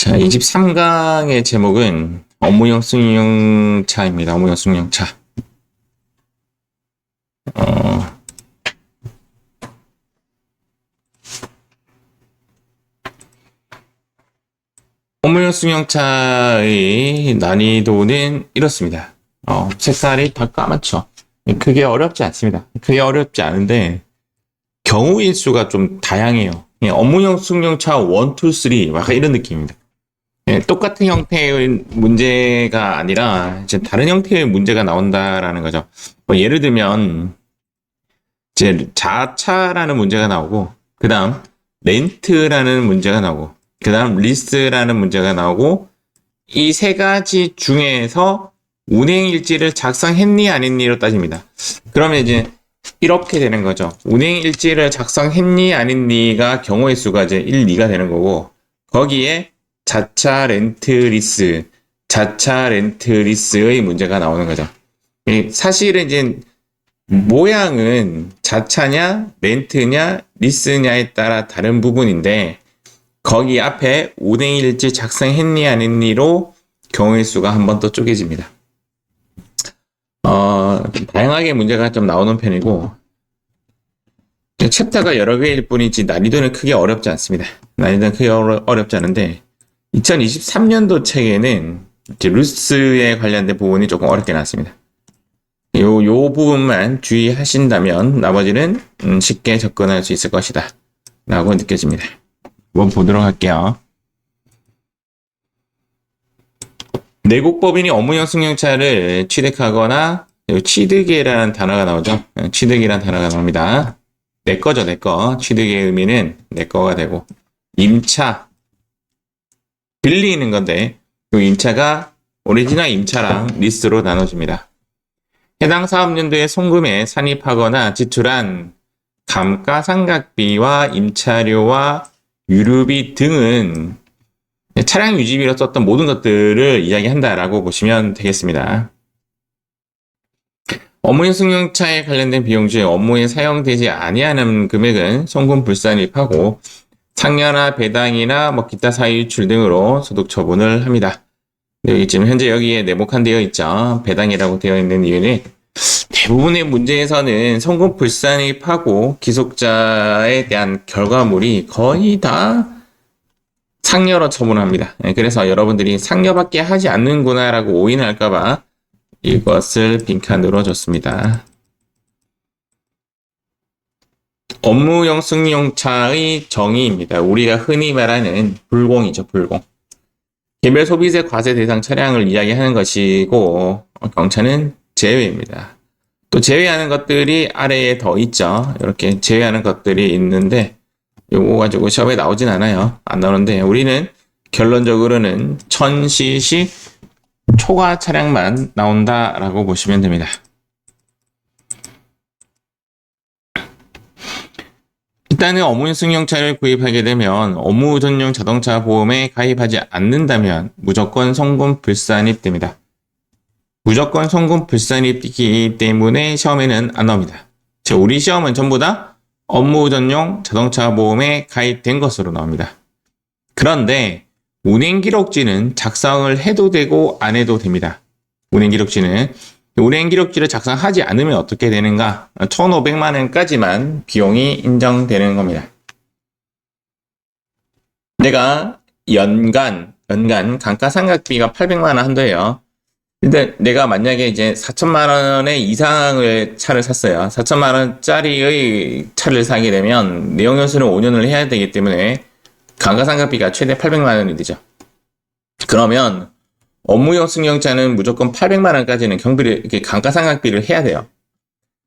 자, 23강의 제목은 업무용 승용차입니다. 업무용 승용차. 업무용 승용차의 난이도는 이렇습니다. 색깔이 다 까맣죠. 크게 어렵지 않습니다. 크게 어렵지 않은데 경우의 수가 좀 다양해요. 업무용 승용차 1, 2, 3 약간 이런 느낌입니다. 똑같은 형태의 문제가 아니라 이제 다른 형태의 문제가 나온다라는 거죠. 예를 들면 이제 자차라는 문제가 나오고, 그 다음 렌트라는 문제가 나오고, 그 다음 리스라는 문제가 나오고, 이 세 가지 중에서 운행일지를 작성했니 안 했니로 따집니다. 그러면 이제 이렇게 되는 거죠. 운행일지를 작성했니 안 했니가 경우의 수가 이제 1, 2가 되는 거고, 거기에 자차 렌트 리스의 문제가 나오는 거죠. 사실은 이제 모양은 자차냐 렌트냐 리스냐에 따라 다른 부분인데, 거기 앞에 운행일지 작성했니 안 했니로 경우의 수가 한 번 더 쪼개집니다. 다양하게 문제가 좀 나오는 편이고, 챕터가 여러 개일 뿐이지 난이도는 크게 어렵지 않습니다. 난이도는 크게 어렵지 않은데, 2023년도 책에는 이제 루스에 관련된 부분이 조금 어렵게 나왔습니다. 요 부분만 주의하신다면 나머지는 쉽게 접근할 수 있을 것이다 라고 느껴집니다. 한번 보도록 할게요. 내국법인이 업무용 승용차를 취득하거나, 취득이라는 단어가 나오죠. 취득이라는 단어가 나옵니다. 내 거죠, 내 거. 취득의 의미는 내 거가 되고, 임차, 빌리는 건데, 이 임차가 오리지널 임차랑 리스로 나눠집니다. 해당 사업연도에 송금에 산입하거나 지출한 감가상각비와 임차료와 유류비 등은 차량 유지비로 썼던 모든 것들을 이야기한다라고 보시면 되겠습니다. 업무용 승용차에 관련된 비용 중 업무에 사용되지 아니하는 금액은 송금 불산입하고 상여나 배당이나 기타 사유 유출 등으로 소득 처분을 합니다. 여기 지금 현재 여기에 네모칸 되어 있죠. 배당이라고 되어 있는 이유는 대부분의 문제에서는 송금 불산입하고 기속자에 대한 결과물이 거의 다 상여로 처분합니다. 그래서 여러분들이 상여밖에 하지 않는구나 라고 오인할까봐 이것을 빈칸으로 줬습니다. 업무용 승용차의 정의입니다. 우리가 흔히 말하는 불공이죠, 불공. 개별 소비세 과세 대상 차량을 이야기하는 것이고, 경차는 제외입니다. 또 제외하는 것들이 아래에 더 있죠. 이렇게 제외하는 것들이 있는데, 요거 가지고 시험에 나오진 않아요. 안 나오는데, 우리는 결론적으로는 1000cc 초과 차량만 나온다라고 보시면 됩니다. 일단은 업무용 승용차를 구입하게 되면 업무 전용 자동차 보험에 가입하지 않는다면 무조건 송금 불산입됩니다. 무조건 송금 불산입이기 때문에 시험에는 안 나옵니다. 즉, 우리 시험은 전부 다 업무 전용 자동차 보험에 가입된 것으로 나옵니다. 그런데 운행기록지는 작성을 해도 되고 안 해도 됩니다. 운행기록지를 작성하지 않으면 어떻게 되는가? 1,500만 원까지만 비용이 인정되는 겁니다. 내가 연간 감가상각비가 800만 원 한도예요. 근데 내가 만약에 이제 4천만 원의 이상을 차를 샀어요. 4천만 원짜리의 차를 사게 되면 내용연수는 5년을 해야 되기 때문에 감가상각비가 최대 800만 원이 되죠. 그러면 업무용 승용차는 무조건 800만 원까지는 이렇게 감가상각비를 해야 돼요.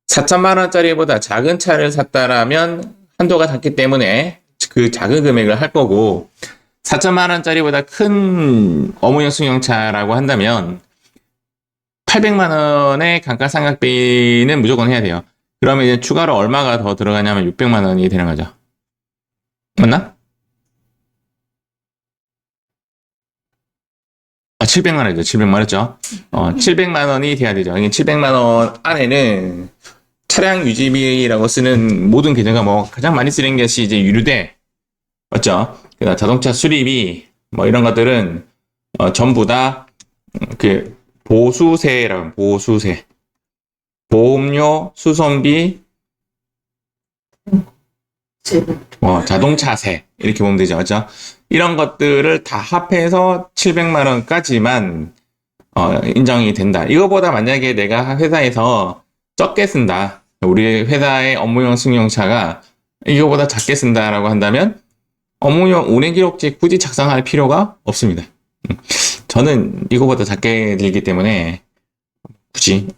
4천만 원짜리보다 작은 차를 샀다라면 한도가 작기 때문에 그 작은 금액을 할 거고, 4천만 원짜리보다 큰 업무용 승용차라고 한다면 800만 원의 감가상각비는 무조건 해야 돼요. 그러면 이제 추가로 얼마가 더 들어가냐면 600만 원이 되는 거죠. 맞나? 700만 원이죠. 700만 원이죠. 700만 원이 돼야 되죠. 700만 원 안에는 차량 유지비라고 쓰는 모든 계정가 가장 많이 쓰는 것이 이제 유류대, 맞죠? 그다음 자동차 수리비, 뭐 이런 것들은 전부 다 그 보수세라고 보수세, 보험료, 수선비, 자동차세 이렇게 보면 되죠, 그렇죠? 이런 것들을 다 합해서 700만 원까지만 인정이 된다. 이거보다 만약에 내가 회사에서 적게 쓴다, 우리 회사의 업무용 승용차가 이거보다 작게 쓴다라고 한다면 업무용 운행 기록지 굳이 작성할 필요가 없습니다. 저는 이거보다 작게 들기 때문에 굳이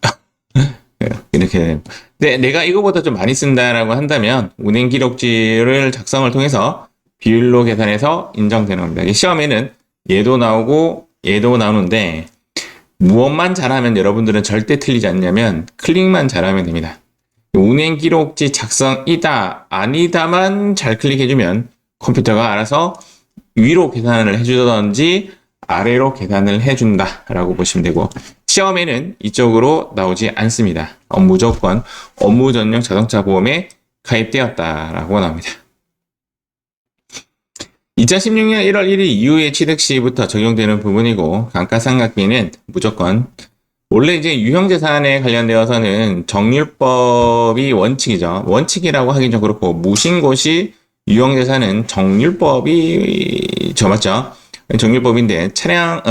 이렇게. 근데 내가 이거보다 좀 많이 쓴다라고 한다면 운행 기록지를 작성을 통해서 비율로 계산해서 인정되는 겁니다. 시험에는 얘도 나오고 얘도 나오는데 무엇만 잘하면 여러분들은 절대 틀리지 않냐면 클릭만 잘하면 됩니다. 운행 기록지 작성이다 아니다만 잘 클릭해주면 컴퓨터가 알아서 위로 계산을 해주던지 아래로 계산을 해준다 라고 보시면 되고, 시험에는 이쪽으로 나오지 않습니다. 무조건 업무 전용 자동차 보험에 가입되었다 라고 나옵니다. 2016년 1월 1일 이후에 취득 시부터 적용되는 부분이고, 감가상각비는 무조건 원래 이제 유형재산에 관련되어서는 정률법이 원칙이죠. 원칙이라고 하긴 좀 그렇고, 무신고시 유형재산은 정률법이 맞죠? 정률법인데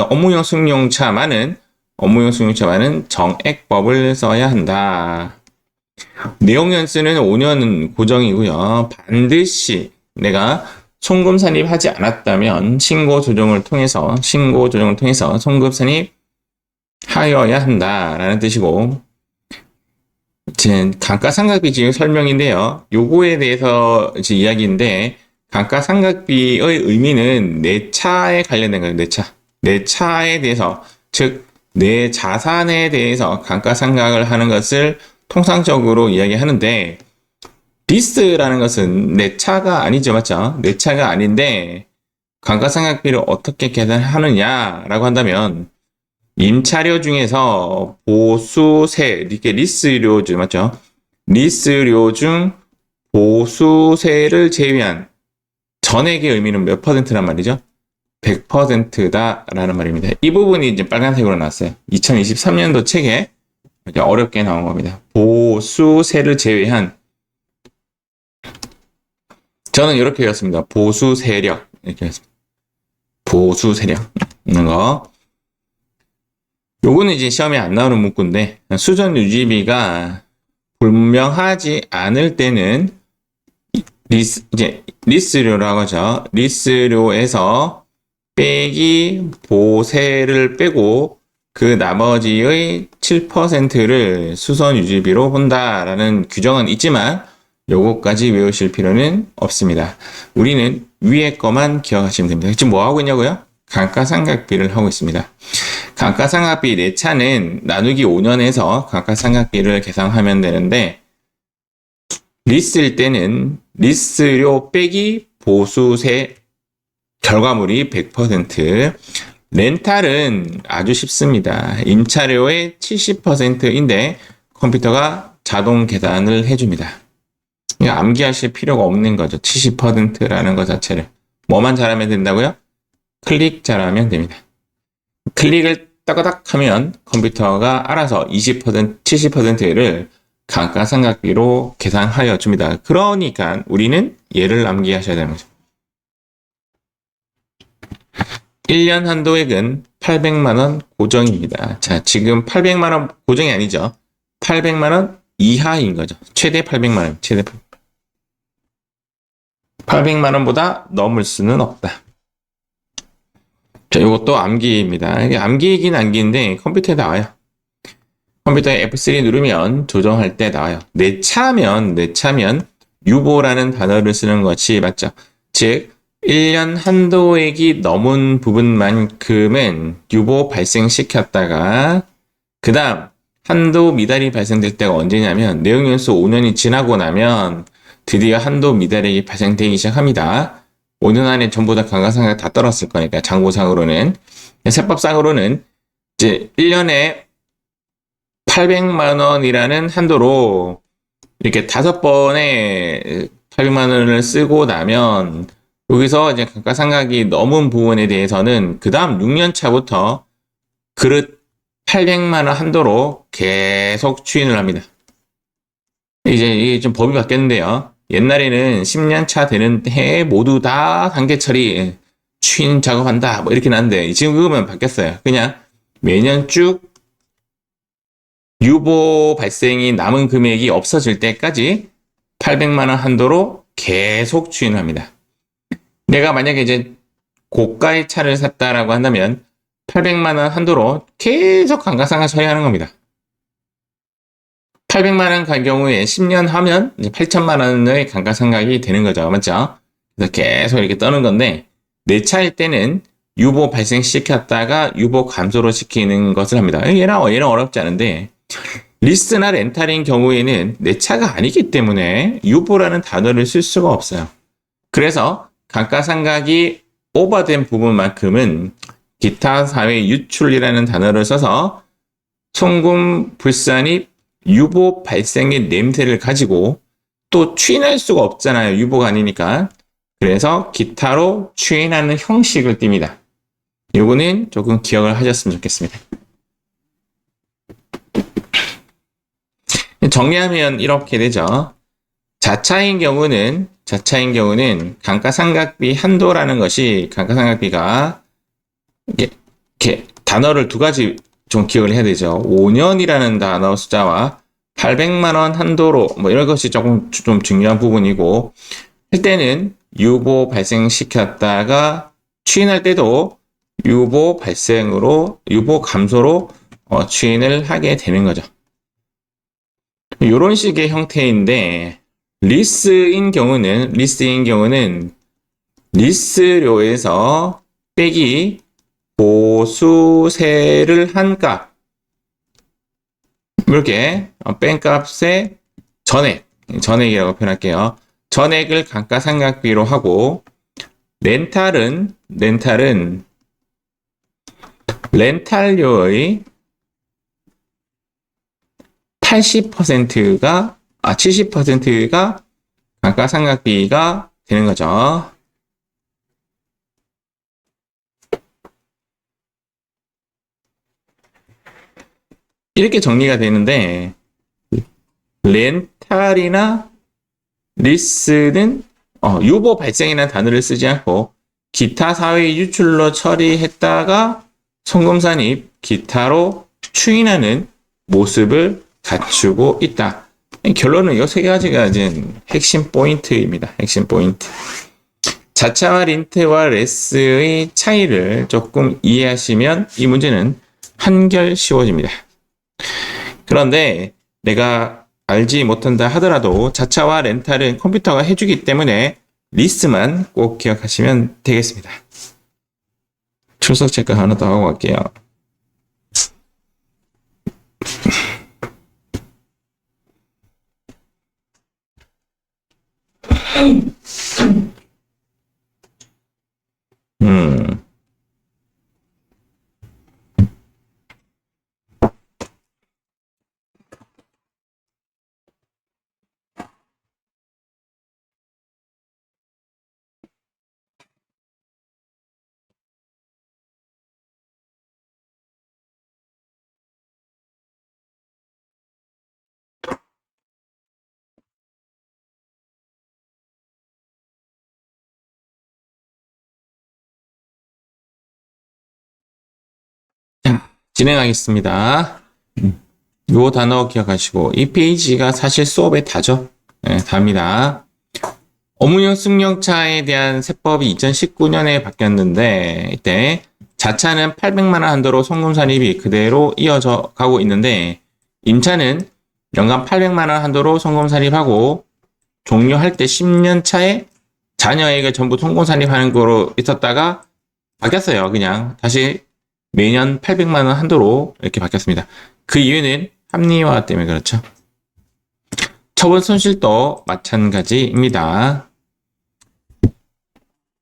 업무용 승용차만은 정액법을 써야 한다. 내용 연수는 5년 고정이고요. 반드시 내가 송금 산입하지 않았다면 신고 조정을 통해서 송금 산입하여야 한다라는 뜻이고, 감가상각비 지금 설명인데요. 요거에 대해서 이제 이야기인데, 감가상각비의 의미는 내 차에 관련된 거예요. 내 차에 대해서, 즉 내 자산에 대해서 감가상각을 하는 것을 통상적으로 이야기하는데, 리스라는 것은 내 차가 아니죠, 맞죠? 내 차가 아닌데 감가상각비를 어떻게 계산하느냐라고 한다면, 임차료 중에서 보수세, 이렇게 리스료 중, 맞죠? 리스료 중 보수세를 제외한 전액의 의미는 몇 퍼센트란 말이죠? 100%다라는 말입니다. 이 부분이 이제 빨간색으로 나왔어요. 2023년도 책에 어렵게 나온 겁니다. 보수세를 제외한, 저는 이렇게 했습니다. 보수세력 이렇게 했습니다. 보수세력 있는 거. 요거는 이제 시험에 안 나오는 문구인데, 수전 유지비가 분명하지 않을 때는 리스료라고 하죠. 리스료에서 빼기 보세를 빼고 그 나머지의 7%를 수선 유지비로 본다라는 규정은 있지만 요거까지 외우실 필요는 없습니다. 우리는 위에 거만 기억하시면 됩니다. 지금 뭐 하고 있냐고요? 감가상각비를 하고 있습니다. 감가상각비 내 차는 나누기 5년에서 감가상각비를 계산하면 되는데, 리스일 때는 리스료 빼기 보수세 결과물이 100%, 렌탈은 아주 쉽습니다. 임차료의 70%인데 컴퓨터가 자동 계산을 해줍니다. 암기하실 필요가 없는 거죠. 70%라는 것 자체를. 뭐만 잘하면 된다고요? 클릭 잘하면 됩니다. 클릭을 따가닥 하면 컴퓨터가 알아서 20%, 70%를 감가상각비로 계산하여 줍니다. 그러니까 우리는 얘를 암기하셔야 되는 거죠. 1년 한도액은 800만원 고정입니다. 자, 지금 800만원 고정이 아니죠. 800만원 이하인 거죠. 최대 800만원, 최대 800만원보다 넘을 수는 없다. 자, 이것도 암기입니다. 이게 암기이긴 암기인데 컴퓨터에 나와요. 컴퓨터에 F3 누르면 조정할 때 나와요. 내 차면 유보라는 단어를 쓰는 것이 맞죠. 즉 1년 한도액이 넘은 부분만큼은 유보 발생시켰다가, 그 다음 한도 미달이 발생될 때가 언제냐면 내용연수 5년이 지나고 나면 드디어 한도 미달액이 발생되기 시작합니다. 5년 안에 전부 다 감가상각 다 떨었을 거니까, 장고상으로는. 세법상으로는 이제 1년에 800만 원이라는 한도로 이렇게 5번에 800만 원을 쓰고 나면 여기서 이제 감가상각이 넘은 부분에 대해서는 그 다음 6년 차부터 그릇 800만 원 한도로 계속 추인을 합니다. 이제 이게 좀 법이 바뀌었는데요. 옛날에는 10년 차 되는 해에 모두 다 단계 처리 추인 작업한다 뭐 이렇게 나는데 지금 그거면 바뀌었어요. 그냥 매년 쭉 유보 발생이 남은 금액이 없어질 때까지 800만 원 한도로 계속 추인합니다. 내가 만약에 이제 고가의 차를 샀다라고 한다면 800만 원 한도로 계속 감가상각 처리하는 겁니다. 800만 원 간 경우에 10년 하면 이제 8천만 원의 감가상각이 되는 거죠. 맞죠? 그래서 계속 이렇게 떠는 건데 내 차일 때는 유보 발생시켰다가 유보 감소로 시키는 것을 합니다. 얘는 어렵지 않은데 리스나 렌탈인 경우에는 내 차가 아니기 때문에 유보라는 단어를 쓸 수가 없어요. 그래서 감가상각이 오버된 부분만큼은 기타 사회 유출이라는 단어를 써서 송금 불산입 유보 발생의 냄새를 가지고 또 추인할 수가 없잖아요. 유보가 아니니까. 그래서 기타로 추인하는 형식을 띱니다. 요거는 조금 기억을 하셨으면 좋겠습니다. 정리하면 이렇게 되죠. 자차인 경우는 감가상각비 한도라는 것이 감가상각비가 이렇게 단어를 두 가지 좀 기억을 해야 되죠. 5년이라는 단어 숫자와 800만 원 한도로 뭐 이런 것이 조금 좀 중요한 부분이고 할 때는 유보 발생시켰다가 추인할 때도 유보 발생으로 유보 감소로 추인을 하게 되는 거죠. 이런 식의 형태인데 리스인 경우는 리스료에서 빼기 보수세를 한 값 이렇게 뺀 값의 전액이라고 표현할게요. 전액을 감가상각비로 하고 렌탈은 렌탈료의 70%가 감가상각비가 되는 거죠. 이렇게 정리가 되는데 렌탈이나 리스는 유보 발생이라는 단어를 쓰지 않고 기타 사회 유출로 처리했다가 송금산입 기타로 추인하는 모습을 갖추고 있다. 결론은 이 세 가지가 이제 핵심 포인트입니다. 핵심 포인트. 자차와 렌트와 레스의 차이를 조금 이해하시면 이 문제는 한결 쉬워집니다. 그런데 내가 알지 못한다 하더라도 자차와 렌탈은 컴퓨터가 해주기 때문에 리스만 꼭 기억하시면 되겠습니다. 출석 체크 하나 더 하고 갈게요. 진행하겠습니다. 요 단어 기억하시고 이 페이지가 사실 수업의 다죠. 네, 답니다. 어문형 승용차에 대한 세법이 2019년에 바뀌었는데 이때 자차는 800만 원 한도로 송금 산입이 그대로 이어져 가고 있는데 임차는 연간 800만 원 한도로 송금 산입하고 종료할 때 10년 차에 잔여액을 전부 송금 산입하는 거로 있었다가 바뀌었어요. 그냥 다시 매년 800만 원 한도로 이렇게 바뀌었습니다. 그 이유는 합리화 때문에 그렇죠. 처분 손실도 마찬가지입니다.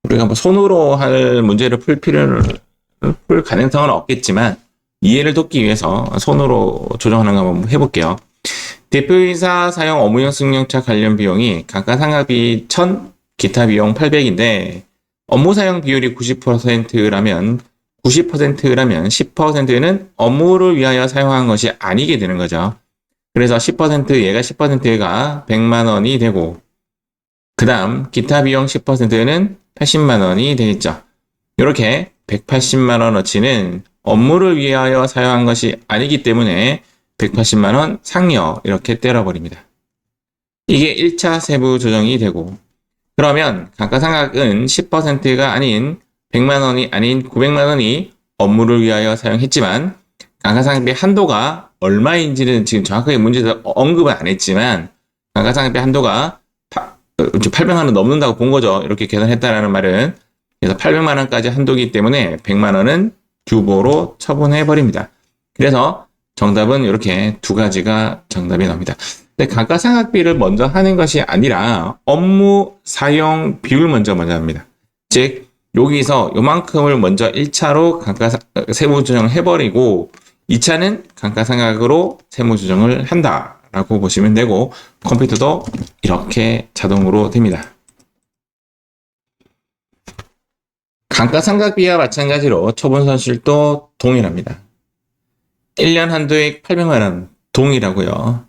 우리가 뭐 손으로 할 문제를 풀 가능성은 없겠지만 이해를 돕기 위해서 손으로 조정하는 거 한번 해볼게요. 대표이사 사용 업무용 승용차 관련 비용이 감가상각비 1000, 기타 비용 800인데 업무 사용 비율이 90%라면 10%는 업무를 위하여 사용한 것이 아니게 되는 거죠. 그래서 10% 얘가 10%가 100만 원이 되고 그 다음 기타 비용 10%는 80만 원이 되겠죠. 이렇게 180만 원어치는 업무를 위하여 사용한 것이 아니기 때문에 180만 원 상여 이렇게 때려버립니다. 이게 1차 세부 조정이 되고 그러면 감가상각은 10%가 아닌 100만 원이 아닌 900만 원이 업무를 위하여 사용했지만 감가상각비 한도가 얼마인지는 지금 정확하게 문제에서 언급은 안 했지만 감가상각비 한도가 800만 원 넘는다고 본 거죠. 이렇게 계산했다라는 말은. 그래서 800만 원까지 한도이기 때문에 100만 원은 규보로 처분해 버립니다. 그래서 정답은 이렇게 두 가지가 정답이 나옵니다. 근데 감가상각비를 먼저 하는 것이 아니라 업무 사용 비율 먼저 합니다. 즉 여기서 요만큼을 먼저 1차로 세무조정을 해버리고 2차는 감가상각으로 세무조정을 한다라고 보시면 되고 컴퓨터도 이렇게 자동으로 됩니다. 감가상각비와 마찬가지로 처분손실도 동일합니다. 1년 한도액 800만 원 동일하고요.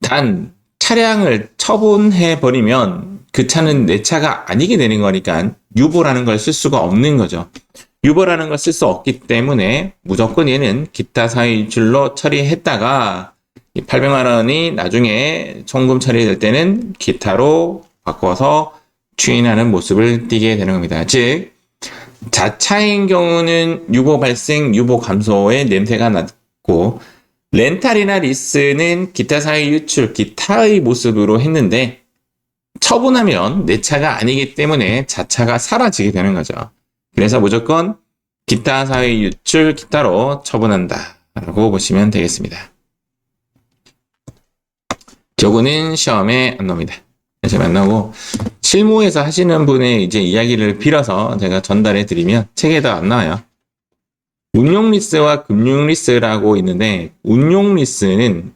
단 차량을 처분해버리면 그 차는 내 차가 아니게 되는 거니까 유보라는 걸 쓸 수가 없는 거죠. 유보라는 걸 쓸 수 없기 때문에 무조건 얘는 기타 사유출로 처리했다가 800만 원이 나중에 송금 처리될 때는 기타로 바꿔서 추인하는 모습을 띠게 되는 겁니다. 즉 자차인 경우는 유보 발생, 유보 감소의 냄새가 났고 렌탈이나 리스는 기타 사유 유출, 기타의 모습으로 했는데 처분하면 내 차가 아니기 때문에 자차가 사라지게 되는 거죠. 그래서 무조건 기타 사유 유출, 기타로 처분한다 라고 보시면 되겠습니다. 요거는 시험에 안 나옵니다. 시험에 안 나오고 실무에서 하시는 분의 이제 이야기를 빌어서 제가 전달해 드리면 책에도 안 나와요. 운용 리스와 금융 리스라고 있는데 운용 리스는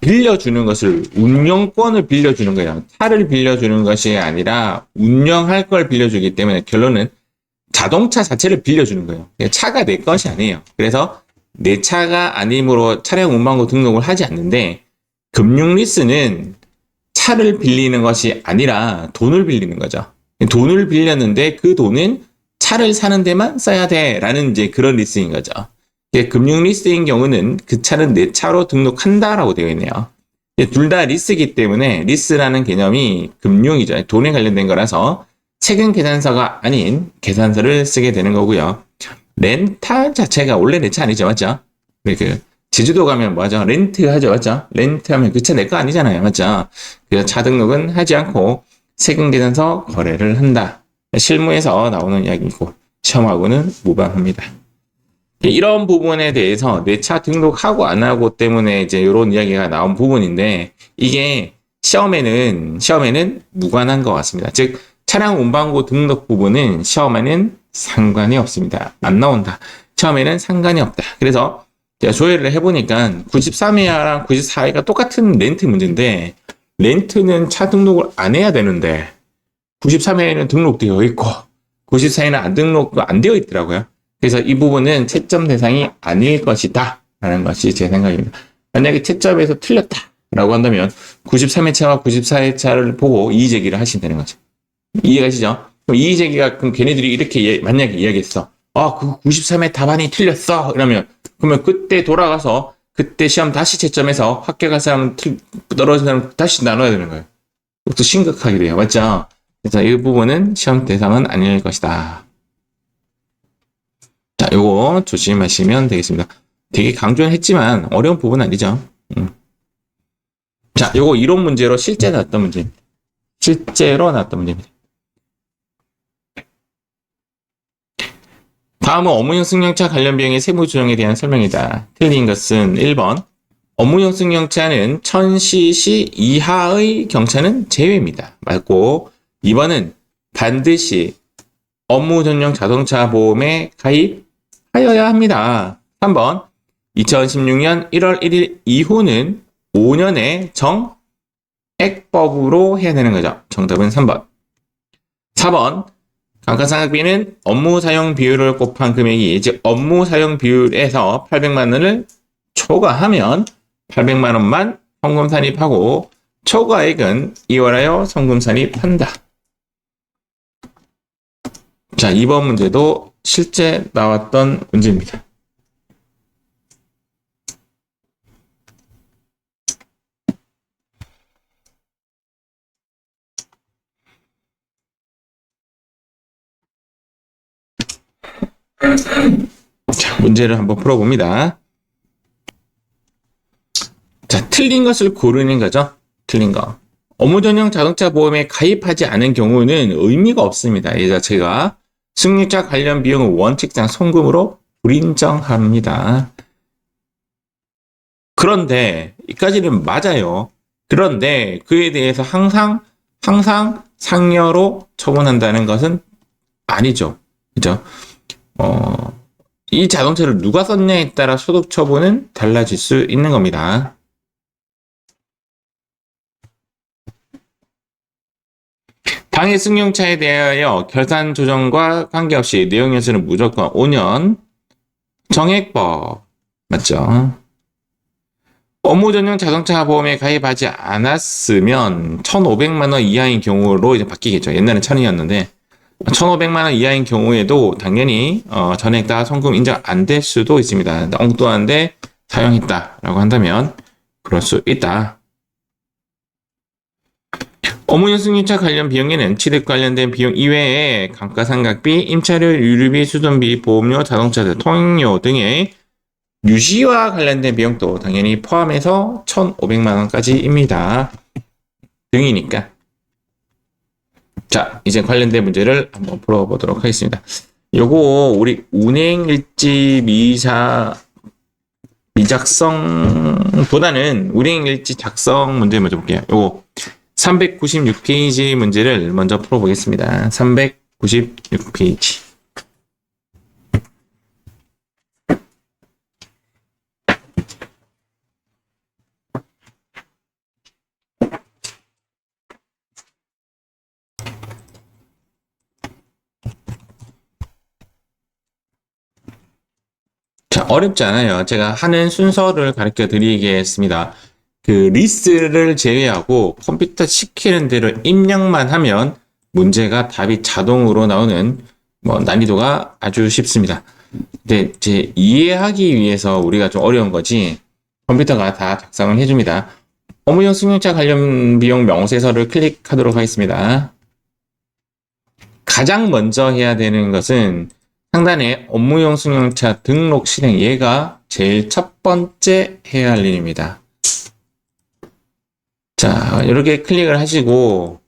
빌려주는 것을 운영권을 빌려주는 거예요. 차를 빌려주는 것이 아니라 운영할 걸 빌려주기 때문에 결론은 자동차 자체를 빌려주는 거예요. 차가 내 것이 아니에요. 그래서 내 차가 아니므로 차량 운반고 등록을 하지 않는데 금융 리스는 차를 빌리는 것이 아니라 돈을 빌리는 거죠. 돈을 빌렸는데 그 돈은 차를 사는 데만 써야 돼 라는 이제 그런 리스인 거죠. 금융 리스인 경우는 그 차는 내 차로 등록한다라고 되어 있네요. 둘 다 리스이기 때문에 리스라는 개념이 금융이죠. 돈에 관련된 거라서 최근 계산서가 아닌 계산서를 쓰게 되는 거고요. 렌탈 자체가 원래 내 차 아니죠, 맞죠? 그 제주도 가면 뭐하죠? 렌트 하죠, 맞죠? 렌트 하면 그 차 내 거 아니잖아요, 맞죠? 그래서 차 등록은 하지 않고 세금 계산서 거래를 한다. 실무에서 나오는 이야기고 시험하고는 무방합니다. 이런 부분에 대해서 내 차 등록하고 안 하고 때문에 이제 이런 이야기가 나온 부분인데 이게 시험에는 무관한 것 같습니다. 즉 차량 운반고 등록 부분은 시험에는 상관이 없습니다. 안 나온다. 시험에는 상관이 없다. 그래서 제가 조회를 해보니까 93회랑 94회가 똑같은 렌트 문제인데 렌트는 차 등록을 안 해야 되는데 93회에는 등록되어 있고 94회는 안 되어 있더라고요. 그래서 이 부분은 채점 대상이 아닐 것이다 라는 것이 제 생각입니다. 만약에 채점에서 틀렸다 라고 한다면 93회차와 94회차를 보고 이의제기를 하시면 되는 거죠. 이해가시죠? 그럼 이의제기가 그럼 걔네들이 이렇게 만약에 이야기했어. 그 93회 답안이 틀렸어. 그러면 그때 돌아가서 그때 시험 다시 채점해서 합격할 사람 떨어진 사람 다시 나눠야 되는 거예요. 그것도 심각하게 돼요. 맞죠? 그래서 이 부분은 시험 대상은 아닐 것이다. 자, 요거 조심하시면 되겠습니다. 되게 강조는 했지만 어려운 부분은 아니죠. 자, 요거 이론 문제로 실제로 나왔던 문제입니다. 다음은 업무용 승용차 관련 비용의 세무 조정에 대한 설명이다. 틀린 것은 1번. 업무용 승용차는 1000cc 이하의 경차는 제외입니다. 맞고 2번은 반드시 업무 전용 자동차 보험에 가입하여야 합니다. 3번. 2016년 1월 1일 이후는 5년의 정액법으로 해야 되는 거죠. 정답은 3번. 4번 감가상각비는 업무 사용 비율을 곱한 금액이 즉 업무 사용 비율에서 800만 원을 초과하면 800만 원만 성금 산입하고 초과액은 이월하여 성금 산입한다. 자, 2번 문제도 실제 나왔던 문제입니다. 자, 문제를 한번 풀어봅니다. 자, 틀린 것을 고르는 거죠. 틀린 거. 업무전용 자동차 보험에 가입하지 않은 경우는 의미가 없습니다. 이 자체가 승용차 관련 비용은 원칙상 송금으로 불인정합니다. 그런데 이까지는 맞아요. 그런데 그에 대해서 항상 상여로 처분한다는 것은 아니죠. 그죠? 이 자동차를 누가 썼냐에 따라 소득 처분은 달라질 수 있는 겁니다. 당해 승용차에 대하여 결산 조정과 관계없이 내용 연수는 무조건 5년. 정액법 맞죠? 업무 전용 자동차 보험에 가입하지 않았으면 1,500만 원 이하인 경우로 이제 바뀌겠죠. 옛날엔 1,000원이었는데 1,500만 원 이하인 경우에도 당연히 전액 다 송금 인정 안 될 수도 있습니다. 엉뚱한데 사용했다라고 한다면 그럴 수 있다. 업무용 승용차 관련 비용에는 취득 관련된 비용 이외에 감가상각비, 임차료, 유류비, 수선비, 보험료, 자동차세, 통행료 등의 유지와 관련된 비용도 당연히 포함해서 1,500만 원까지입니다. 등이니까. 자, 이제 관련된 문제를 한번 풀어보도록 하겠습니다. 요거 우리 운행일지 미작성보다는 운행일지 작성 문제 먼저 볼게요. 요거 396페이지 문제를 먼저 풀어보겠습니다. 396페이지. 자, 어렵지 않아요. 제가 하는 순서를 가르쳐 드리겠습니다. 그 리스트를 제외하고 컴퓨터 시키는 대로 입력만 하면 문제가 답이 자동으로 나오는 난이도가 아주 쉽습니다. 근데 이제 이해하기 위해서 우리가 좀 어려운 거지 컴퓨터가 다 작성을 해줍니다. 업무용 승용차 관련 비용 명세서를 클릭하도록 하겠습니다. 가장 먼저 해야 되는 것은 상단에 업무용 승용차 등록 실행 얘가 제일 첫 번째 해야 할 일입니다. 자, 이렇게 클릭을 하시고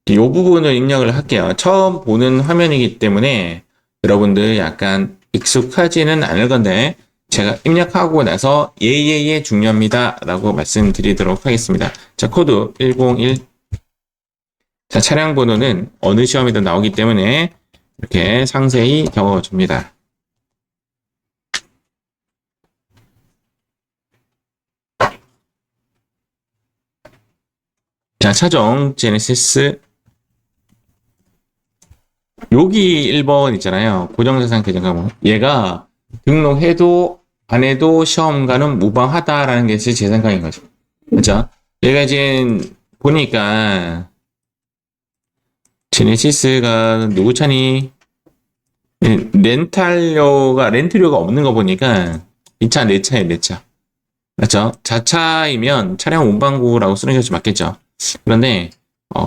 이 부분을 입력을 할게요. 처음 보는 화면이기 때문에 여러분들 약간 익숙하지는 않을 건데 제가 입력하고 나서 예예예 중요합니다 라고 말씀드리도록 하겠습니다. 자, 코드 101. 자, 차량 번호는 어느 시험이든 나오기 때문에 이렇게 상세히 적어줍니다. 자, 차종 제네시스. 여기 1번 있잖아요. 고정자산 계정과목. 얘가 등록해도 안 해도 시험과는 무방하다라는 게 제 생각인 거죠. 그렇죠? 얘가 이제 보니까 제네시스가 누구 차니? 렌트료가 없는 거 보니까 이 차 내 차예요, 내 차. 맞죠? 자차이면 차량 운반구라고 쓰는 것이 맞겠죠. 그런데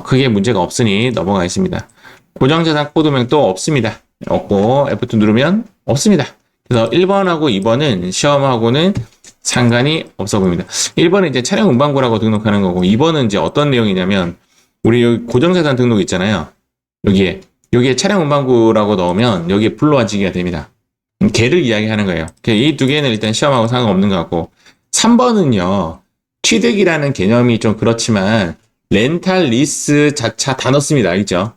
크게 문제가 없으니 넘어가겠습니다. 고정자산 코드명도 없습니다. 없고 F2 누르면 없습니다. 그래서 1번하고 2번은 시험하고는 상관이 없어 보입니다. 1번은 이제 차량 운반구라고 등록하는 거고 2번은 이제 어떤 내용이냐면 우리 여기 고정자산 등록 있잖아요. 여기에 차량 운반구라고 넣으면 여기에 불러와지기가 됩니다. 걔를 이야기하는 거예요. 이 두 개는 일단 시험하고 상관없는 것 같고 3번은요. 취득이라는 개념이 좀 그렇지만 렌탈, 리스, 자차 다 넣습니다. 알겠죠?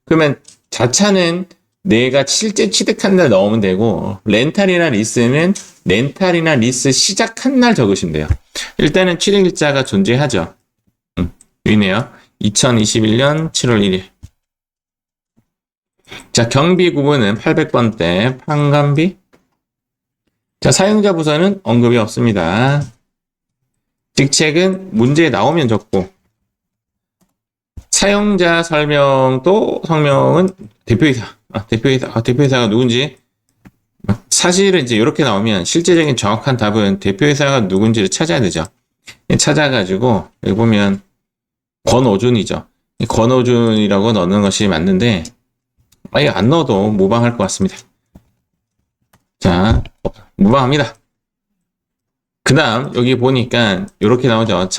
그러면 자차는 내가 실제 취득한 날 넣으면 되고 렌탈이나 리스는 렌탈이나 리스 시작한 날 적으시면 돼요. 일단은 취득일자가 존재하죠. 여기 있네요. 2021년 7월 1일. 자, 경비 구분은 800번대 판관비. 자, 사용자 부서는 언급이 없습니다. 직책은 문제에 나오면 적고, 사용자 설명도 성명은 대표이사. 대표이사가 누군지. 사실은 이제 이렇게 나오면 실제적인 정확한 답은 대표이사가 누군지를 찾아야 되죠. 찾아가지고, 여기 보면 권오준이죠. 권오준이라고 넣는 것이 맞는데, 아예 안 넣어도 무방할 것 같습니다. 자, 무방합니다. 그 다음, 여기 보니까, 이렇게 나오죠.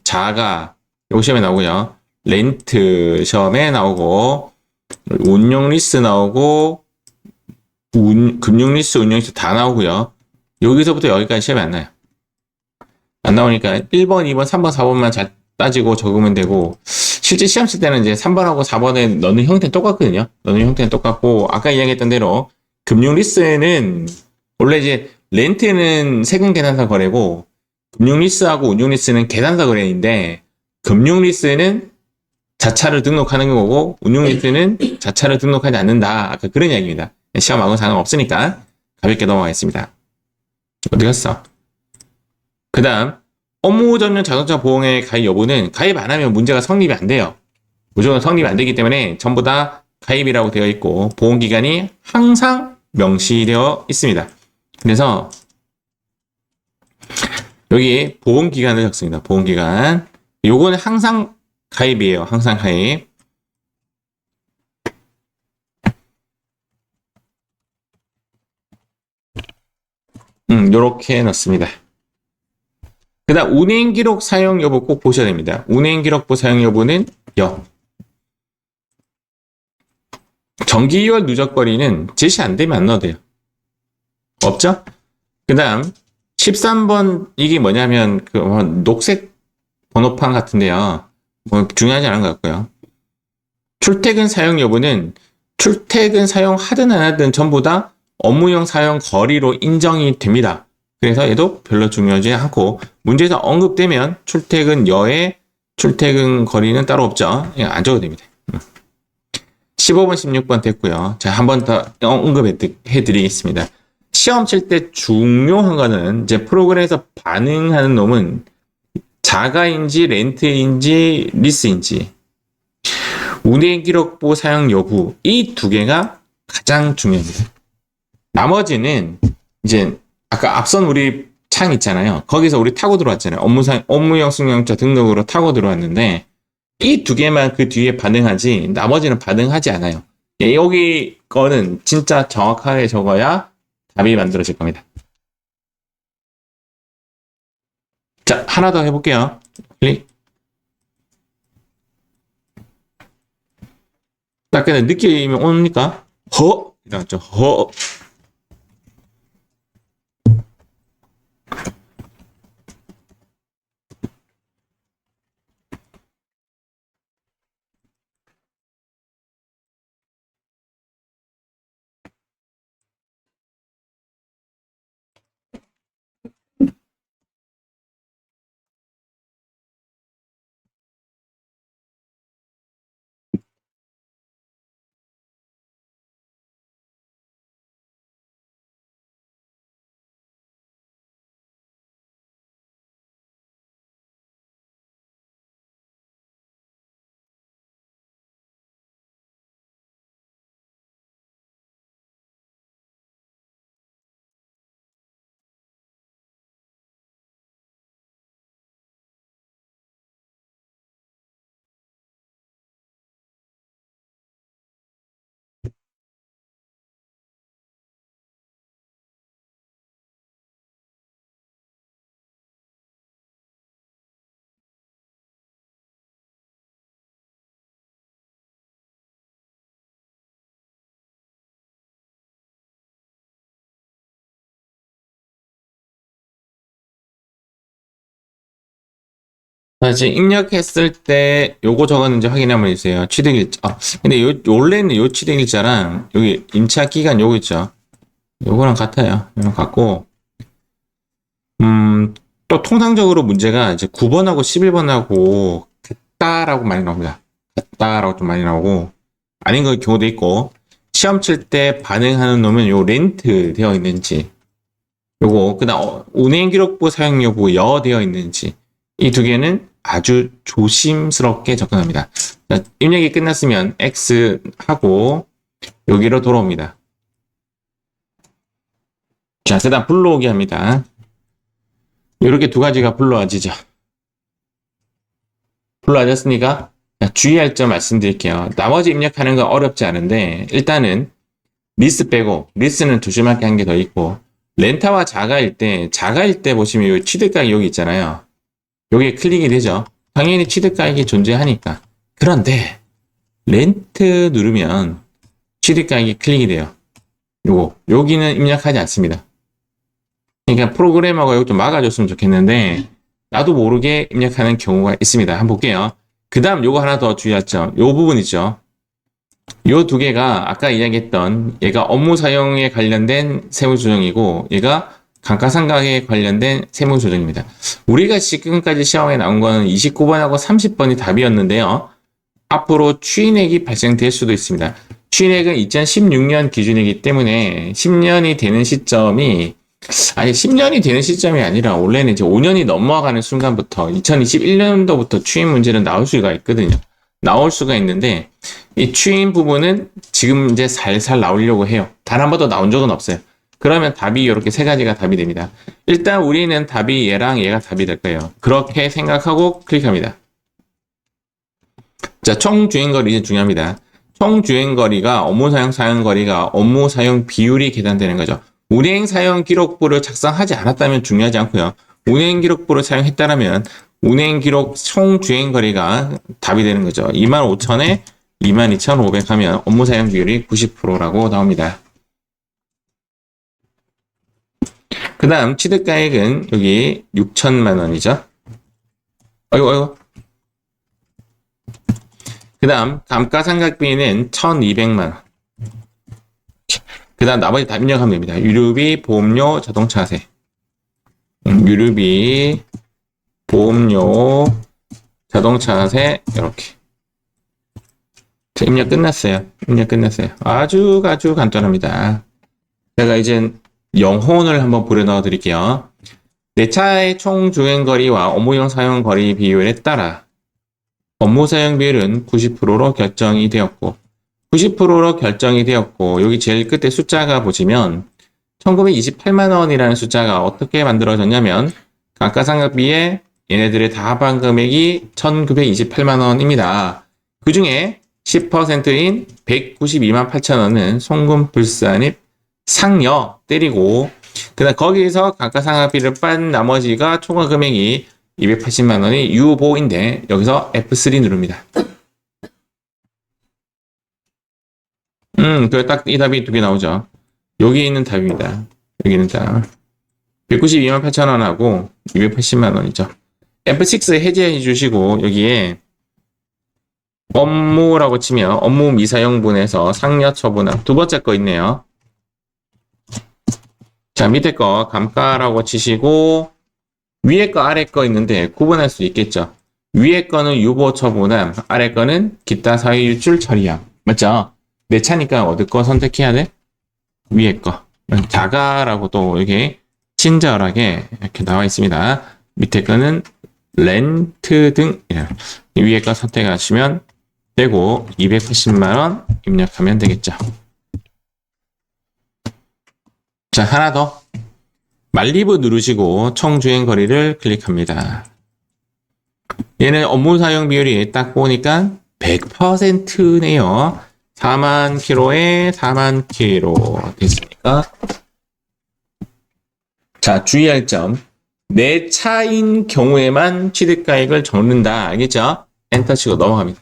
자가, 요 시험에 나오고요. 렌트 시험에 나오고, 운용 리스 나오고, 금융 리스, 운용 리스 다 나오고요. 여기서부터 여기까지 시험에 안 나요. 안 나오니까 1번, 2번, 3번, 4번만 잘 따지고 적으면 되고, 실제 시험 칠 때는 이제 3번하고 4번에 넣는 형태는 똑같거든요. 넣는 형태는 똑같고, 아까 이야기했던 대로, 금융 리스는, 원래 이제, 렌트는 세금 계산서 거래고, 금융 리스하고 운용 리스는 계산서 거래인데, 금융 리스는 자차를 등록하는 거고, 운용 리스는 자차를 등록하지 않는다. 아까 그런 이야기입니다. 시험하고 상관없으니까, 가볍게 넘어가겠습니다. 어디 갔어? 그 다음, 업무 전용 자동차 보험의 가입 여부는 가입 안 하면 문제가 성립이 안 돼요. 무조건 성립이 안 되기 때문에 전부 다 가입이라고 되어 있고 보험기간이 항상 명시되어 있습니다. 그래서 여기 보험기간을 적습니다. 보험기간. 요거는 항상 가입이에요. 항상 가입. 요렇게 넣습니다. 그 다음 운행기록 사용 여부 꼭 보셔야 됩니다. 운행기록부 사용 여부는 여. 정기 2월 누적거리는 제시 안 되면 안 넣어도 돼요. 없죠? 그 다음 13번 이게 뭐냐면 그 녹색 번호판 같은데요. 뭐 중요하지 않은 것 같고요. 출퇴근 사용 여부는 출퇴근 사용하든 안 하든 전부 다 업무용 사용 거리로 인정이 됩니다. 그래서 얘도 별로 중요하지 않고 문제에서 언급되면 출퇴근 여의 출퇴근 거리는 따로 없죠. 안 적어도 됩니다. 15번, 16번 됐고요. 자, 한 번 더 언급해 드리겠습니다. 시험 칠 때 중요한 거는 이제 프로그램에서 반응하는 놈은 자가인지 렌트인지 리스인지 운행기록부 사용 여부 이 두 개가 가장 중요합니다. 나머지는 이제 아까 앞선 우리 창 있잖아요. 거기서 우리 타고 들어왔잖아요. 업무용 승용차 등록으로 타고 들어왔는데 이 두 개만 그 뒤에 반응하지 나머지는 반응하지 않아요. 여기 거는 진짜 정확하게 적어야 답이 만들어질 겁니다. 자, 하나 더 해볼게요. 클릭. 딱 그냥 느낌이 옵니까? 허! 이러죠. 허! 자, 지금 입력했을 때 요거 적었는지 확인 한번 해주세요. 취득일자. 근데 원래는 요 취득일자랑 여기 임차 기간 요거 있죠. 요거랑 같아요. 요거 같고, 또 통상적으로 문제가 이제 9번하고 11번하고 같다라고 많이 나옵니다. 같다라고 좀 많이 나오고, 아닌 경우도 있고, 시험 칠 때 반응하는 놈은 요 렌트 되어 있는지, 요거, 그 다음, 운행기록부 사용 여부 되어 있는지, 이 두 개는 아주 조심스럽게 접근합니다. 자, 입력이 끝났으면 X 하고, 여기로 돌아옵니다. 자, 그 다음 불러오기 합니다. 이렇게 두 가지가 불러와지죠. 불러와졌으니까, 주의할 점 말씀드릴게요. 나머지 입력하는 건 어렵지 않은데, 일단은, 리스 빼고, 리스는 조심할 게 한 개 더 있고, 렌타와 자가일 때 보시면 이 취득가액 여기 있잖아요. 여기에 클릭이 되죠. 당연히 취득가액이 존재하니까. 그런데 렌트 누르면 취득가액이 클릭이 돼요. 여기는 입력하지 않습니다. 그러니까 프로그래머가 이거 좀 막아줬으면 좋겠는데 나도 모르게 입력하는 경우가 있습니다. 한번 볼게요. 그 다음 요거 하나 더 주의할 점. 요 부분 있죠. 요 두 개가 아까 이야기했던 얘가 업무 사용에 관련된 세무조정이고 얘가 감가상각에 관련된 세무조정입니다. 우리가 지금까지 시험에 나온 거는 29번하고 30번이 답이었는데요. 앞으로 추인액이 발생될 수도 있습니다. 추인액은 2016년 기준이기 때문에 10년이 되는 시점이 10년이 되는 시점이 아니라 원래는 이제 5년이 넘어가는 순간부터 2021년도부터 추인 문제는 나올 수가 있거든요. 나올 수가 있는데 이 추인 부분은 지금 이제 살살 나오려고 해요. 단 한 번도 나온 적은 없어요. 그러면 답이 이렇게 세 가지가 답이 됩니다. 일단 우리는 답이 얘랑 얘가 답이 될 거예요. 그렇게 생각하고 클릭합니다. 자, 총 주행거리 이제 중요합니다. 총 주행거리가 업무 사용거리가 업무 사용 비율이 계산되는 거죠. 운행 사용 기록부를 작성하지 않았다면 중요하지 않고요. 운행 기록부를 사용했다면 운행 기록 총 주행 거리가 답이 되는 거죠. 25,000에 22,500 하면 업무 사용 비율이 90%라고 나옵니다. 그 다음 취득가액은 여기 6천만 원이죠. 아이고. 그 다음 감가상각비는 1,200만 원. 그 다음 나머지 다 입력하면 됩니다. 유류비, 보험료, 자동차세. 유류비, 보험료, 자동차세 이렇게. 입력 끝났어요. 아주 간단합니다. 제가 이제 영혼을 한번 불여 넣어 드릴게요. 내 차의 총 주행거리와 업무용 사용거리 비율에 따라 업무 사용 비율은 90%로 결정이 되었고 90%로 결정이 되었고 여기 제일 끝에 숫자가 보시면 1928만 원이라는 숫자가 어떻게 만들어졌냐면 감가상각비에 얘네들의 다 합한 금액이 1928만 원입니다. 그 중에 10%인 192만 8천 원은 송금 불산입 상여 때리고 그다음 거기에서 감가상각비를 빤 나머지가 총과 금액이 280만 원이 유보인데 여기서 F3 누릅니다. 그래 딱 이 답이 두 개 나오죠. 여기 있는 답입니다. 여기는 답. 192만 8천 원하고 280만 원이죠. F6 해제해 주시고 여기에 업무라고 치면 업무 미사용분에서 상여 처분함 두 번째 거 있네요. 자 밑에 거 감가라고 치시고 위에 거 아래 거 있는데 구분할 수 있겠죠. 위에 거는 유보 처분함 아래 거는 기타 사유 유출 처리함 맞죠? 내 차니까 어디 거 선택해야 돼? 위에 거 자가라고 또 이렇게 친절하게 이렇게 나와 있습니다. 밑에 거는 렌트 등 위에 거 선택하시면 되고 280만 원 입력하면 되겠죠. 자 하나 더 말리브 누르시고 총 주행 거리를 클릭합니다. 얘는 업무 사용 비율이 딱 보니까 100%네요. 4만 킬로에 4만 킬로 됐으니까 자 주의할 점 내 차인 경우에만 취득가액을 적는다 알겠죠? 엔터 치고 넘어갑니다.